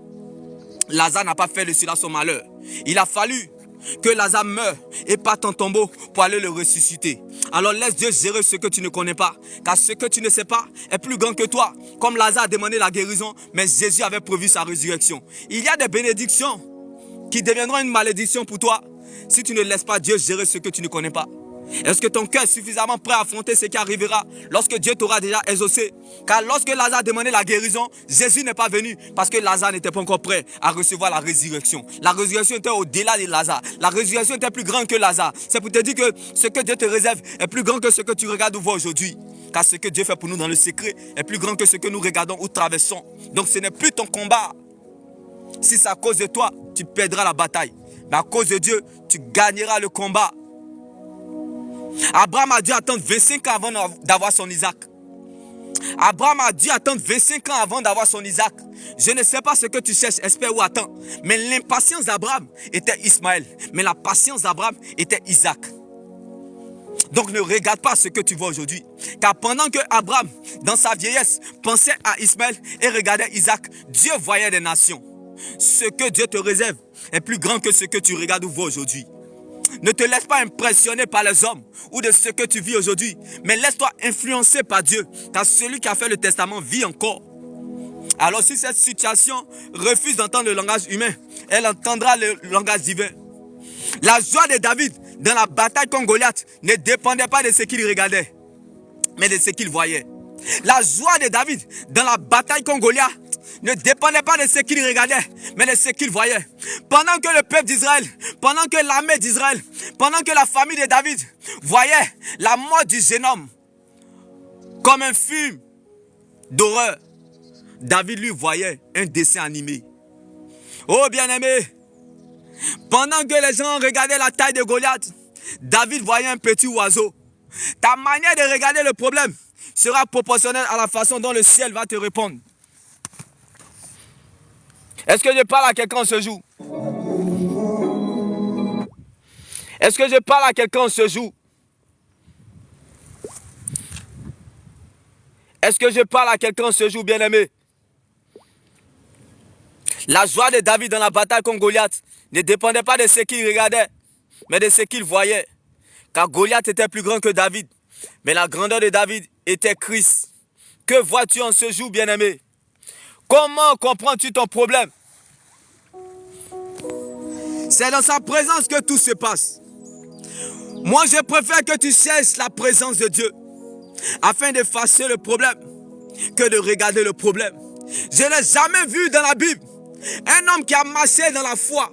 Lazare n'a pas fait de cela son malheur. Il a fallu que Lazare meure et parte en tombeau pour aller le ressusciter. Alors laisse Dieu gérer ce que tu ne connais pas. Car ce que tu ne sais pas est plus grand que toi. Comme Lazare a demandé la guérison, mais Jésus avait prévu sa résurrection. Il y a des bénédictions qui deviendront une malédiction pour toi si tu ne laisses pas Dieu gérer ce que tu ne connais pas. Est-ce que ton cœur est suffisamment prêt à affronter ce qui arrivera lorsque Dieu t'aura déjà exaucé? Car lorsque Lazare a demandé la guérison, Jésus n'est pas venu parce que Lazare n'était pas encore prêt à recevoir la résurrection. La résurrection était au-delà de Lazare. La résurrection était plus grande que Lazare. C'est pour te dire que ce que Dieu te réserve est plus grand que ce que tu regardes ou vois aujourd'hui. Car ce que Dieu fait pour nous dans le secret est plus grand que ce que nous regardons ou traversons. Donc ce n'est plus ton combat. Si c'est à cause de toi, tu perdras la bataille. Mais à cause de Dieu, tu gagneras le combat. Abraham a dû attendre 25 ans avant d'avoir son Isaac. Abraham a dû attendre 25 ans avant d'avoir son Isaac. Je ne sais pas ce que tu cherches, espère ou attends. Mais l'impatience d'Abraham était Ismaël. Mais la patience d'Abraham était Isaac. Donc ne regarde pas ce que tu vois aujourd'hui. Car pendant que Abraham, dans sa vieillesse, pensait à Ismaël et regardait Isaac, Dieu voyait des nations. Ce que Dieu te réserve est plus grand que ce que tu regardes ou vois aujourd'hui. Ne te laisse pas impressionner par les hommes ou de ce que tu vis aujourd'hui, mais laisse-toi influencer par Dieu, car celui qui a fait le testament vit encore. Alors si cette situation refuse d'entendre le langage humain, elle entendra le langage divin. La joie de David dans la bataille contre Goliath ne dépendait pas de ce qu'il regardait, mais de ce qu'il voyait. La joie de David dans la bataille contre Goliath ne dépendait pas de ce qu'il regardait, mais de ce qu'il voyait. Pendant que le peuple d'Israël, pendant que l'armée d'Israël, pendant que la famille de David voyait la mort du jeune homme comme un film d'horreur, David lui voyait un dessin animé. Oh bien-aimé, pendant que les gens regardaient la taille de Goliath, David voyait un petit oiseau. Ta manière de regarder le problème sera proportionnelle à la façon dont le ciel va te répondre. Est-ce que je parle à quelqu'un ce jour? Est-ce que je parle à quelqu'un ce jour? Est-ce que je parle à quelqu'un ce jour, bien-aimé? La joie de David dans la bataille contre Goliath ne dépendait pas de ce qu'il regardait, mais de ce qu'il voyait. Car Goliath était plus grand que David, mais la grandeur de David était Christ. Que vois-tu en ce jour, bien-aimé? Comment comprends-tu ton problème? C'est dans sa présence que tout se passe. Moi, je préfère que tu cherches la présence de Dieu afin d'effacer le problème que de regarder le problème. Je n'ai jamais vu dans la Bible un homme qui a marché dans la foi,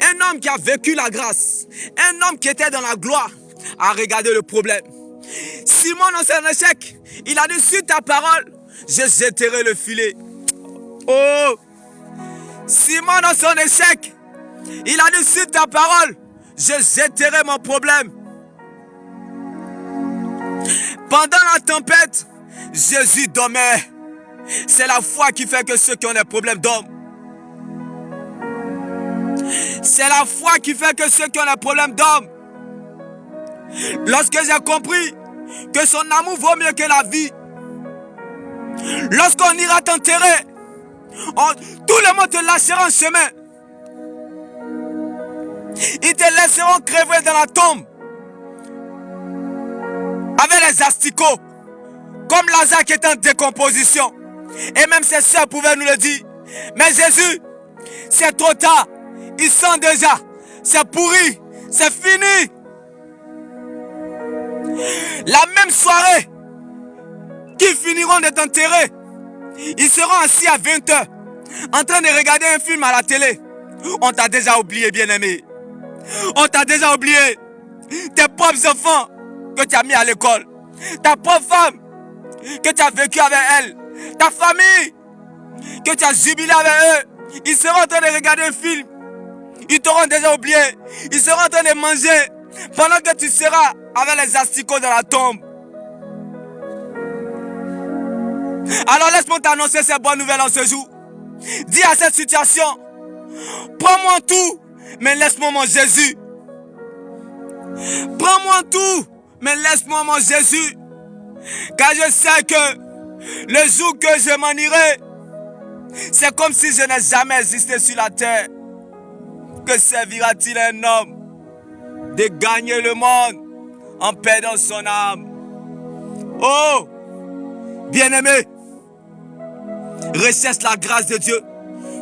un homme qui a vécu la grâce, un homme qui était dans la gloire à regarder le problème. Simon, dans son échec, il a dit: sur ta parole, je jetterai le filet. Oh! Simon, dans son échec, il a dit: sur ta parole, je jetterai mon problème. Pendant la tempête, Jésus dormait. C'est la foi qui fait que ceux qui ont des problèmes dorment. C'est la foi qui fait que ceux qui ont des problèmes dorment. Lorsque j'ai compris que son amour vaut mieux que la vie, lorsqu'on ira t'enterrer, tout le monde te lâchera en chemin. Ils te laisseront crever dans la tombe avec les asticots, comme Lazare qui est en décomposition. Et même ses soeurs pouvaient nous le dire. Mais Jésus, c'est trop tard. Ils sont déjà. C'est pourri. C'est fini. La même soirée qu'ils finiront de t'enterrer, ils seront assis à 20h en train de regarder un film à la télé. On t'a déjà oublié, bien-aimé. On t'a déjà oublié. Tes propres enfants que tu as mis à l'école, ta propre femme que tu as vécu avec elle, ta famille que tu as jubilé avec eux, ils seront en train de regarder un film. Ils t'auront déjà oublié. Ils seront en train de manger pendant que tu seras avec les asticots dans la tombe. Alors laisse-moi t'annoncer ces bonnes nouvelles en ce jour. Dis à cette situation: prends-moi tout, mais laisse-moi mon Jésus. Prends-moi tout, mais laisse-moi mon Jésus. Car je sais que le jour que je m'en irai, c'est comme si je n'ai jamais existé sur la terre. Que servira-t-il à un homme de gagner le monde en perdant son âme? Oh, bien-aimé, recherche la grâce de Dieu.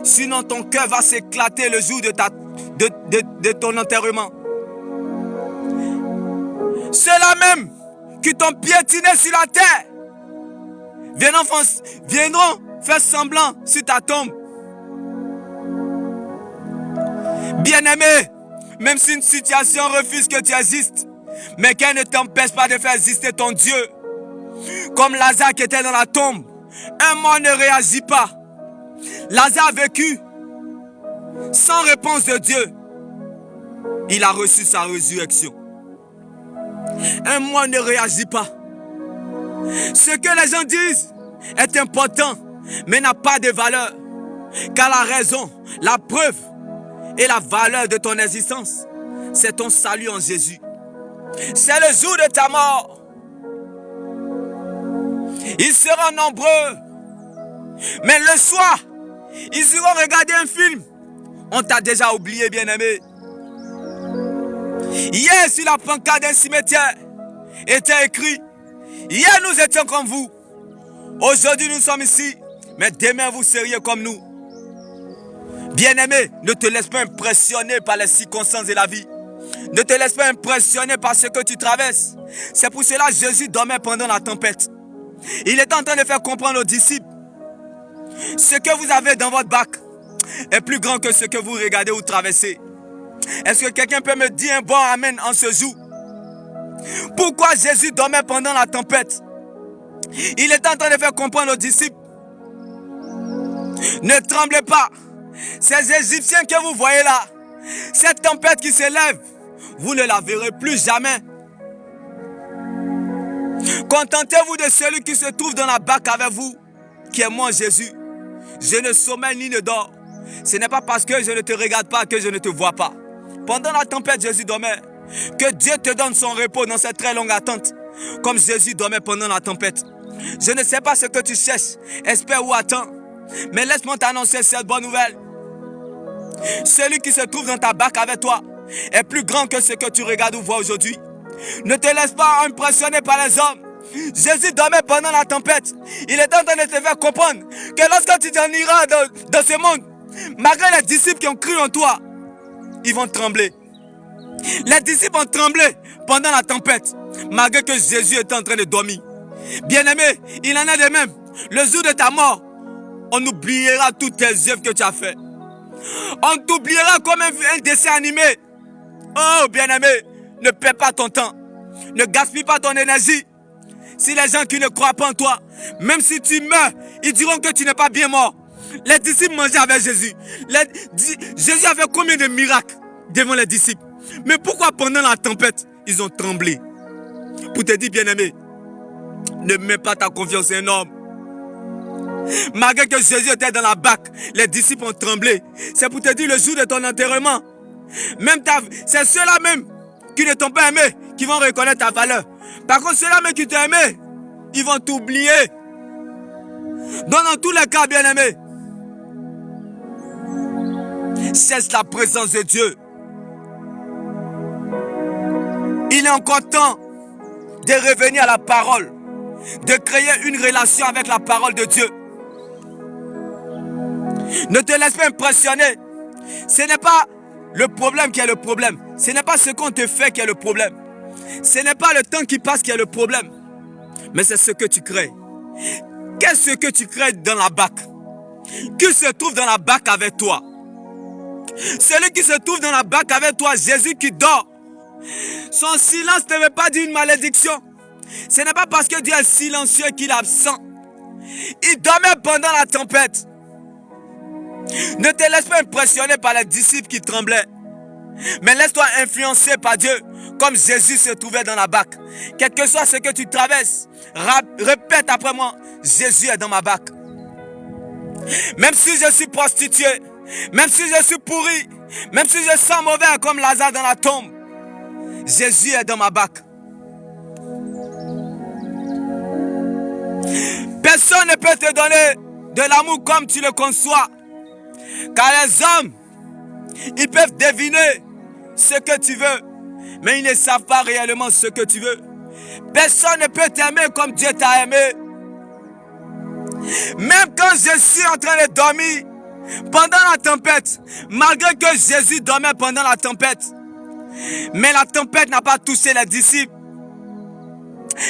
Sinon ton cœur va s'éclater le jour de ton enterrement. Ceux-là même qui t'ont piétiné sur la terre viendront faire semblant sur ta tombe. Bien-aimé, même si une situation refuse que tu existes, mais qu'elle ne t'empêche pas de faire exister ton Dieu. Comme Lazare qui était dans la tombe, un mort ne réagit pas. Lazare a vécu sans réponse de Dieu. Il a reçu sa résurrection. Un mort ne réagit pas. Ce que les gens disent est important, mais n'a pas de valeur. Car la raison, la preuve et la valeur de ton existence, c'est ton salut en Jésus. C'est le jour de ta mort. Ils seront nombreux. Mais le soir, ils iront regarder un film. On t'a déjà oublié, bien-aimé. Hier, sur la pancarte d'un cimetière, était écrit: hier, nous étions comme vous. Aujourd'hui, nous sommes ici. Mais demain, vous seriez comme nous. Bien-aimé, ne te laisse pas impressionner par les circonstances de la vie. Ne te laisse pas impressionner par ce que tu traverses. C'est pour cela que Jésus dormait pendant la tempête. Il est en train de faire comprendre aux disciples, ce que vous avez dans votre bac est plus grand que ce que vous regardez ou traversez. Est-ce que quelqu'un peut me dire un bon amen en ce jour? Pourquoi Jésus dormait pendant la tempête? Il est en train de faire comprendre aux disciples, ne tremblez pas. Ces Égyptiens que vous voyez là, cette tempête qui s'élève, vous ne la verrez plus jamais. Contentez-vous de celui qui se trouve dans la barque avec vous, qui est moi Jésus. Je ne sommeille ni ne dors. Ce n'est pas parce que je ne te regarde pas que je ne te vois pas. Pendant la tempête, Jésus dormait. Que Dieu te donne son repos dans cette très longue attente, comme Jésus dormait pendant la tempête. Je ne sais pas ce que tu cherches, espère ou attends, mais laisse-moi t'annoncer cette bonne nouvelle. Celui qui se trouve dans ta barque avec toi est plus grand que ce que tu regardes ou vois aujourd'hui. Ne te laisse pas impressionner par les hommes. Jésus dormait pendant la tempête. Il est en train de te faire comprendre que lorsque tu t'en iras dans ce monde, malgré les disciples qui ont cru en toi, ils vont trembler. Les disciples ont tremblé pendant la tempête, malgré que Jésus était en train de dormir. Bien-aimé, il en est de même. Le jour de ta mort, on oubliera toutes tes œuvres que tu as faites. On t'oubliera comme un dessin animé. Oh, bien-aimé, ne perds pas ton temps. Ne gaspille pas ton énergie. Si les gens qui ne croient pas en toi, même si tu meurs, ils diront que tu n'es pas bien mort. Les disciples mangeaient avec Jésus. Jésus a fait combien de miracles devant les disciples? Mais pourquoi pendant la tempête, ils ont tremblé? Pour te dire, bien-aimé, ne mets pas ta confiance en un homme. Malgré que Jésus était dans la barque, les disciples ont tremblé. C'est pour te dire, le jour de ton enterrement, c'est ceux-là même qui ne t'ont pas aimé qui vont reconnaître ta valeur. Par contre, ceux-là même qui t'ont aimé, ils vont t'oublier. Donc, dans tous les cas, bien-aimé, cherche la présence de Dieu. Il est encore temps de revenir à la parole, de créer une relation avec la parole de Dieu. Ne te laisse pas impressionner. Ce n'est pas le problème qui est le problème. Ce n'est pas ce qu'on te fait qui est le problème. Ce n'est pas le temps qui passe qui est le problème. Mais c'est ce que tu crées. Qu'est-ce que tu crées dans la barque? Qui se trouve dans la barque avec toi? Celui qui se trouve dans la barque avec toi, Jésus qui dort. Son silence ne veut pas dire une malédiction. Ce n'est pas parce que Dieu est silencieux qu'il est absent. Il dormait pendant la tempête. Ne te laisse pas impressionner par les disciples qui tremblaient. Mais laisse-toi influencer par Dieu, comme Jésus se trouvait dans la barque. Quel que soit ce que tu traverses, répète après moi, Jésus est dans ma barque. Même si je suis prostitué, même si je suis pourri, même si je sens mauvais comme Lazare dans la tombe, Jésus est dans ma barque. Personne ne peut te donner de l'amour comme tu le conçois. Car les hommes, ils peuvent deviner ce que tu veux, mais ils ne savent pas réellement ce que tu veux. Personne ne peut t'aimer comme Dieu t'a aimé. Même quand je suis en train de dormir pendant la tempête, malgré que Jésus dormait pendant la tempête, mais la tempête n'a pas touché les disciples.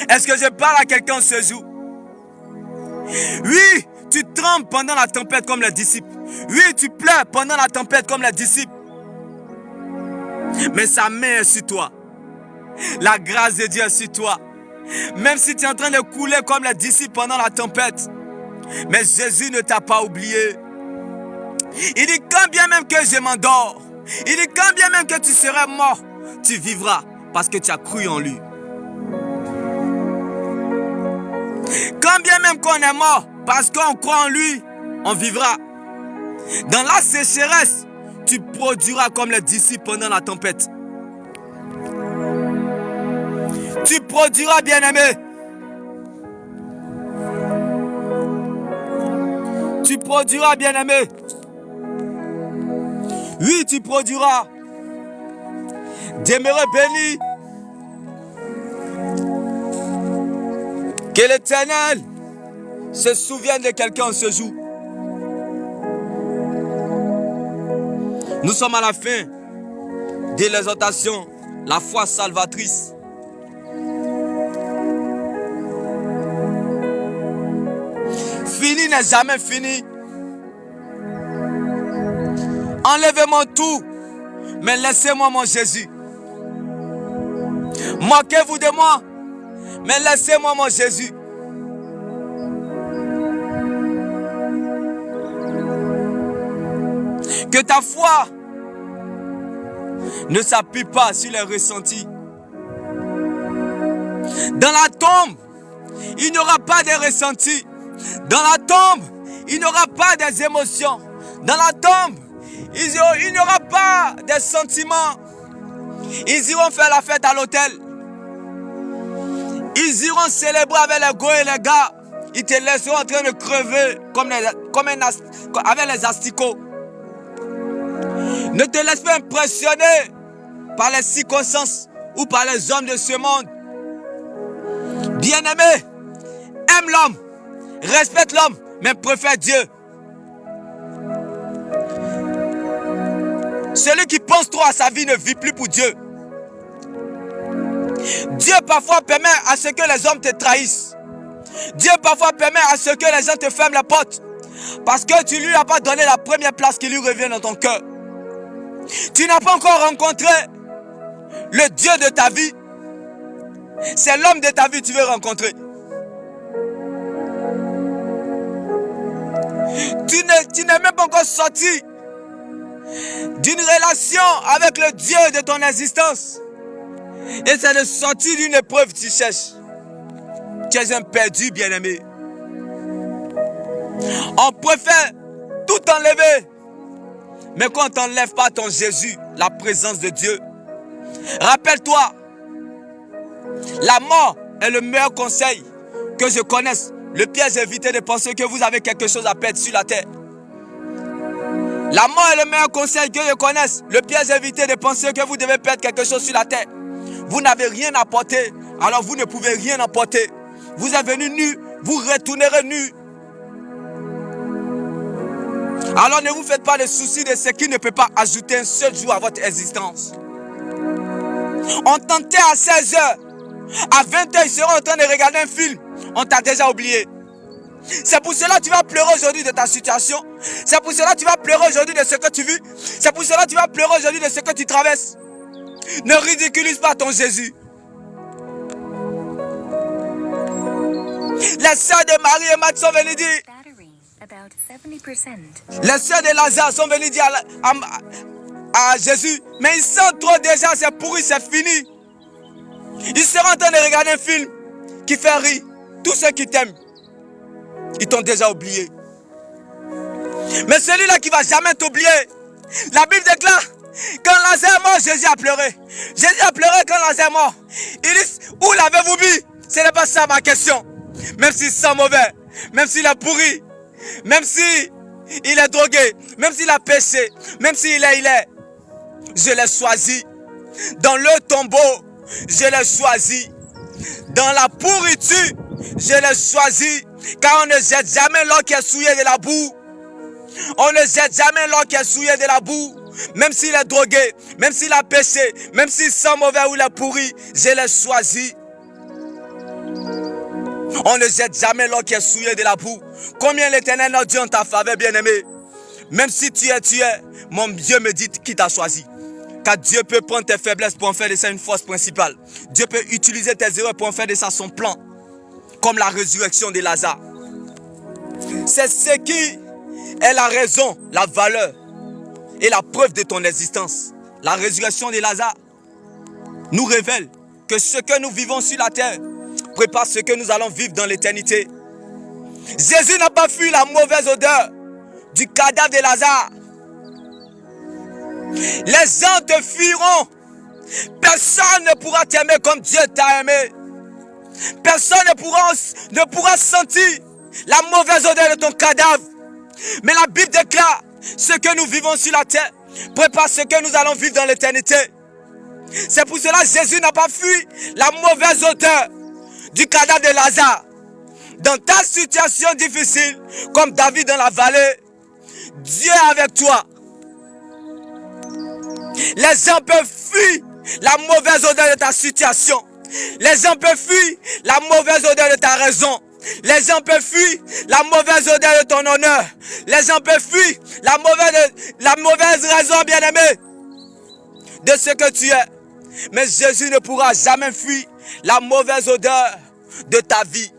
Est-ce que je parle à quelqu'un ce jour? Oui, tu trembles pendant la tempête comme les disciples. Oui, tu pleures pendant la tempête comme les disciples. Mais sa main est sur toi. La grâce de Dieu est sur toi. Même si tu es en train de couler comme les disciples pendant la tempête, mais Jésus ne t'a pas oublié. Il dit quand bien même que je m'endors, il dit quand bien même que tu serais mort, tu vivras parce que tu as cru en lui. Quand bien même qu'on est mort, parce qu'on croit en lui, on vivra. Dans la sécheresse, tu produiras comme les disciples pendant la tempête. Tu produiras, bien-aimé. Tu produiras, bien-aimé. Oui, tu produiras. Demeurez béni. Que l'Éternel se souvienne de quelqu'un ce jour. Nous sommes à la fin de l'exhortation, la foi salvatrice. Fini n'est jamais fini. Enlevez-moi tout, mais laissez-moi mon Jésus. Moquez-vous de moi, mais laissez-moi mon Jésus. Que ta foi ne s'appuie pas sur les ressentis. Dans la tombe, il n'y aura pas de ressentis. Dans la tombe, il n'y aura pas des émotions. Dans la tombe, il n'y aura pas de sentiments. Ils iront faire la fête à l'hôtel. Ils iront célébrer avec les go et les gars. Ils te laisseront en train de crever avec les asticots. Ne te laisse pas impressionner par les circonstances ou par les hommes de ce monde. Bien-aimé, aime l'homme, respecte l'homme, mais préfère Dieu. Celui qui pense trop à sa vie ne vit plus pour Dieu. Dieu parfois permet à ce que les hommes te trahissent. Dieu parfois permet à ce que les gens te ferment la porte. Parce que tu ne lui as pas donné la première place qui lui revient dans ton cœur. Tu n'as pas encore rencontré le Dieu de ta vie. C'est l'homme de ta vie que tu veux rencontrer. Tu n'es même pas encore sorti d'une relation avec le Dieu de ton existence. Et c'est de sortir d'une épreuve que tu cherches. Tu es un perdu, bien-aimé. On préfère tout enlever. Mais quand on n'enlève pas ton Jésus, la présence de Dieu, rappelle-toi, la mort est le meilleur conseil que je connaisse. Le piège, évitez de penser que vous avez quelque chose à perdre sur la terre. La mort est le meilleur conseil que je connaisse. Le piège, évitez de penser que vous devez perdre quelque chose sur la terre. Vous n'avez rien à porter, alors vous ne pouvez rien apporter. Vous êtes venu nu, vous retournerez nu. Alors ne vous faites pas de soucis de ce qui ne peut pas ajouter un seul jour à votre existence. On tentait à 16h, à 20h, ils seront en train de regarder un film. On t'a déjà oublié. C'est pour cela que tu vas pleurer aujourd'hui de ta situation. C'est pour cela que tu vas pleurer aujourd'hui de ce que tu vis. C'est pour cela que tu vas pleurer aujourd'hui de ce que tu traverses. Ne ridiculise pas ton Jésus. Les sœurs de Marie et Marthe sont venues dire. Les sœurs de Lazare sont venues dire à Jésus, mais ils sentent trop déjà, c'est pourri, c'est fini. Ils seront en train de regarder un film qui fait rire. Tous ceux qui t'aiment, ils t'ont déjà oublié. Mais celui-là qui ne va jamais t'oublier, la Bible déclare, quand Lazare est mort, Jésus a pleuré. Jésus a pleuré quand Lazare est mort. Il dit, où l'avez-vous mis? Ce n'est pas ça ma question. Même s'il sent mauvais, même s'il est pourri, même s'il est drogué, même s'il a péché, même s'il est, je l'ai choisi. Dans le tombeau, je l'ai choisi. Dans la pourriture, je l'ai choisi. Car on ne jette jamais l'or qui est souillé de la boue. On ne jette jamais l'or qui est souillé de la boue. Même s'il est drogué, même s'il a péché, même s'il sent mauvais ou il est pourri, je l'ai choisi. On ne jette jamais l'or qui est souillé de la boue. Combien l'Éternel notre Dieu en ta faveur, bien-aimé. Même si tu es, mon Dieu me dit qui t'a choisi. Car Dieu peut prendre tes faiblesses pour en faire de ça une force principale. Dieu peut utiliser tes erreurs pour en faire de ça son plan. Comme la résurrection de Lazare. C'est ce qui est la raison, la valeur et la preuve de ton existence. La résurrection de Lazare nous révèle que ce que nous vivons sur la terre prépare ce que nous allons vivre dans l'éternité. Jésus n'a pas fui la mauvaise odeur du cadavre de Lazare. Les gens te fuiront. Personne ne pourra t'aimer comme Dieu t'a aimé. Personne ne pourra sentir la mauvaise odeur de ton cadavre. Mais la Bible déclare, ce que nous vivons sur la terre prépare ce que nous allons vivre dans l'éternité. C'est pour cela que Jésus n'a pas fui la mauvaise odeur du cadavre de Lazare. Dans ta situation difficile, comme David dans la vallée, Dieu est avec toi. Les gens peuvent fuir la mauvaise odeur de ta situation. Les gens peuvent fuir la mauvaise odeur de ta raison. Les gens peuvent fuir la mauvaise odeur de ton honneur. Les gens peuvent fuir la mauvaise raison, bien-aimé, de ce que tu es. Mais Jésus ne pourra jamais fuir la mauvaise odeur de ta vie.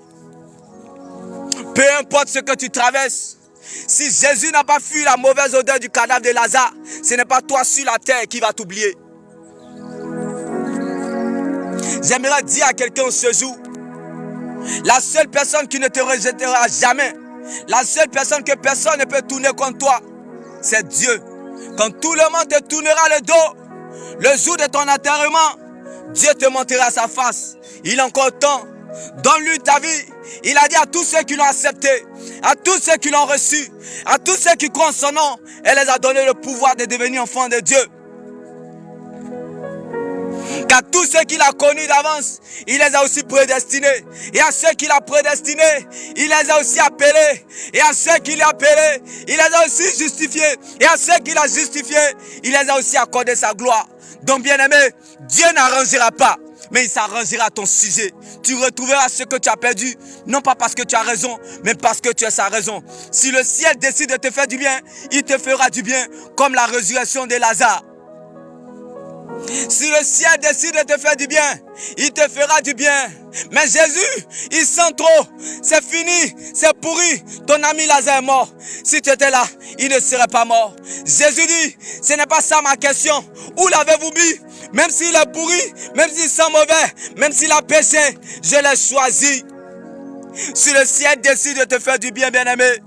Peu importe ce que tu traverses, si Jésus n'a pas fui la mauvaise odeur du cadavre de Lazare, ce n'est pas toi sur la terre qui va t'oublier. J'aimerais dire à quelqu'un ce jour, la seule personne qui ne te rejettera jamais, la seule personne que personne ne peut tourner contre toi, c'est Dieu. Quand tout le monde te tournera le dos, le jour de ton enterrement, Dieu te montrera sa face. Il a encore temps. Donne-lui ta vie. Il a dit à tous ceux qui l'ont accepté, à tous ceux qui l'ont reçu, à tous ceux qui croient en son nom, elle les a donné le pouvoir de devenir enfants de Dieu. Car tous ceux qu'il a connus d'avance, il les a aussi prédestinés. Et à ceux qu'il a prédestinés, il les a aussi appelés. Et à ceux qu'il a appelés, il les a aussi justifiés. Et à ceux qu'il a justifiés, il les a aussi accordé sa gloire. Donc bien aimé, Dieu n'arrangera pas, mais il s'arrangera à ton sujet. Tu retrouveras ce que tu as perdu, non pas parce que tu as raison, mais parce que tu as sa raison. Si le ciel décide de te faire du bien, il te fera du bien, comme la résurrection de Lazare. Si le ciel décide de te faire du bien, il te fera du bien. Mais Jésus, il sent trop. C'est fini, c'est pourri. Ton ami Lazare est mort. Si tu étais là, il ne serait pas mort. Jésus dit, ce n'est pas ça ma question. Où l'avez-vous mis? Même s'il est pourri, même s'il sent mauvais, même s'il a péché, je l'ai choisi. Si le ciel décide de te faire du bien, bien-aimé,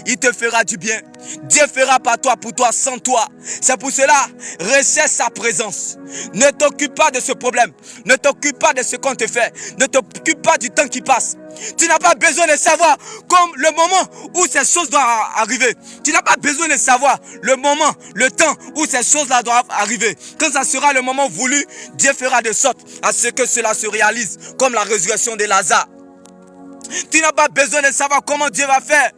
il te fera du bien. Dieu fera par toi, pour toi, sans toi. C'est pour cela, recherche sa présence. Ne t'occupe pas de ce problème. Ne t'occupe pas de ce qu'on te fait. Ne t'occupe pas du temps qui passe. Tu n'as pas besoin de savoir comme le moment où ces choses doivent arriver. Tu n'as pas besoin de savoir le moment, le temps où ces choses-là doivent arriver. Quand ça sera le moment voulu, Dieu fera de sorte à ce que cela se réalise, comme la résurrection de Lazare. Tu n'as pas besoin de savoir comment Dieu va faire.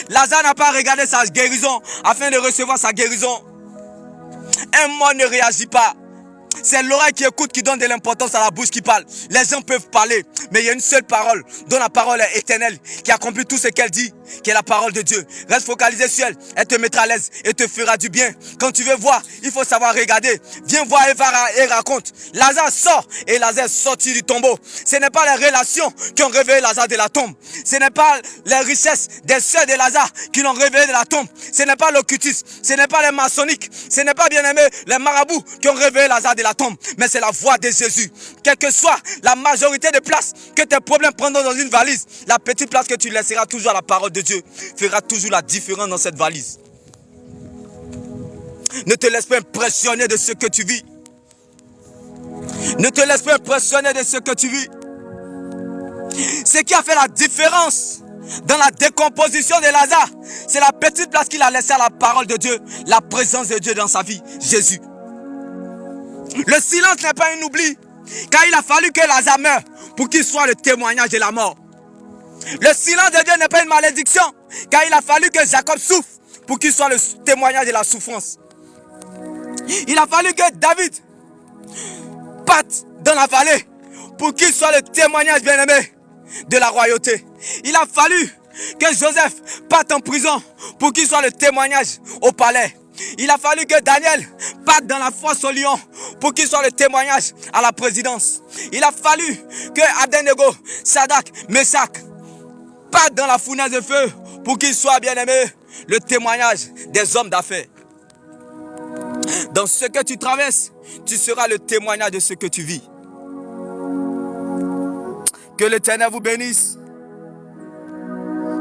Lazare n'a pas regardé sa guérison afin de recevoir sa guérison. Un mort ne réagit pas. C'est l'oreille qui écoute qui donne de l'importance à la bouche qui parle. Les gens peuvent parler, mais il y a une seule parole, dont la parole est éternelle, qui accomplit tout ce qu'elle dit, qui est la parole de Dieu. Reste focalisé sur elle, elle te mettra à l'aise et te fera du bien. Quand tu veux voir, il faut savoir regarder. Viens voir et raconte. Lazare sort et Lazare est sorti du tombeau. Ce n'est pas les relations qui ont réveillé Lazare de la tombe. Ce n'est pas les richesses des sœurs de Lazare qui l'ont réveillé de la tombe. Ce n'est pas l'occultisme, ce n'est pas les maçonniques, ce n'est pas bien aimé les marabouts qui ont réveillé Lazare de la tombe, mais c'est la voix de Jésus. Quelle que soit la majorité de places que tes problèmes prendront dans une valise, la petite place que tu laisseras toujours à la parole de Dieu fera toujours la différence dans cette valise. Ne te laisse pas impressionner de ce que tu vis. Ne te laisse pas impressionner de ce que tu vis. Ce qui a fait la différence dans la décomposition de Lazare, c'est la petite place qu'il a laissée à la parole de Dieu, la présence de Dieu dans sa vie, Jésus. Le silence n'est pas un oubli, car il a fallu que Lazare meure pour qu'il soit le témoignage de la mort. Le silence de Dieu n'est pas une malédiction, car il a fallu que Jacob souffre pour qu'il soit le témoignage de la souffrance. Il a fallu que David parte dans la vallée pour qu'il soit le témoignage bien-aimé de la royauté. Il a fallu que Joseph parte en prison pour qu'il soit le témoignage au palais. Il a fallu que Daniel parte dans la fosse au lion pour qu'il soit le témoignage à la présidence. Il a fallu que Abednego, Sadak, Meshach partent dans la fournaise de feu pour qu'il soit bien aimé le témoignage des hommes d'affaires. Dans ce que tu traverses, tu seras le témoignage de ce que tu vis. Que l'Éternel vous bénisse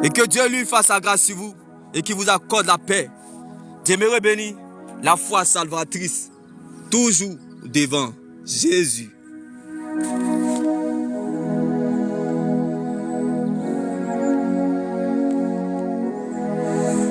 et que Dieu lui fasse sa grâce sur vous et qu'il vous accorde la paix. Demeurez bénis, la foi salvatrice, toujours devant Jésus.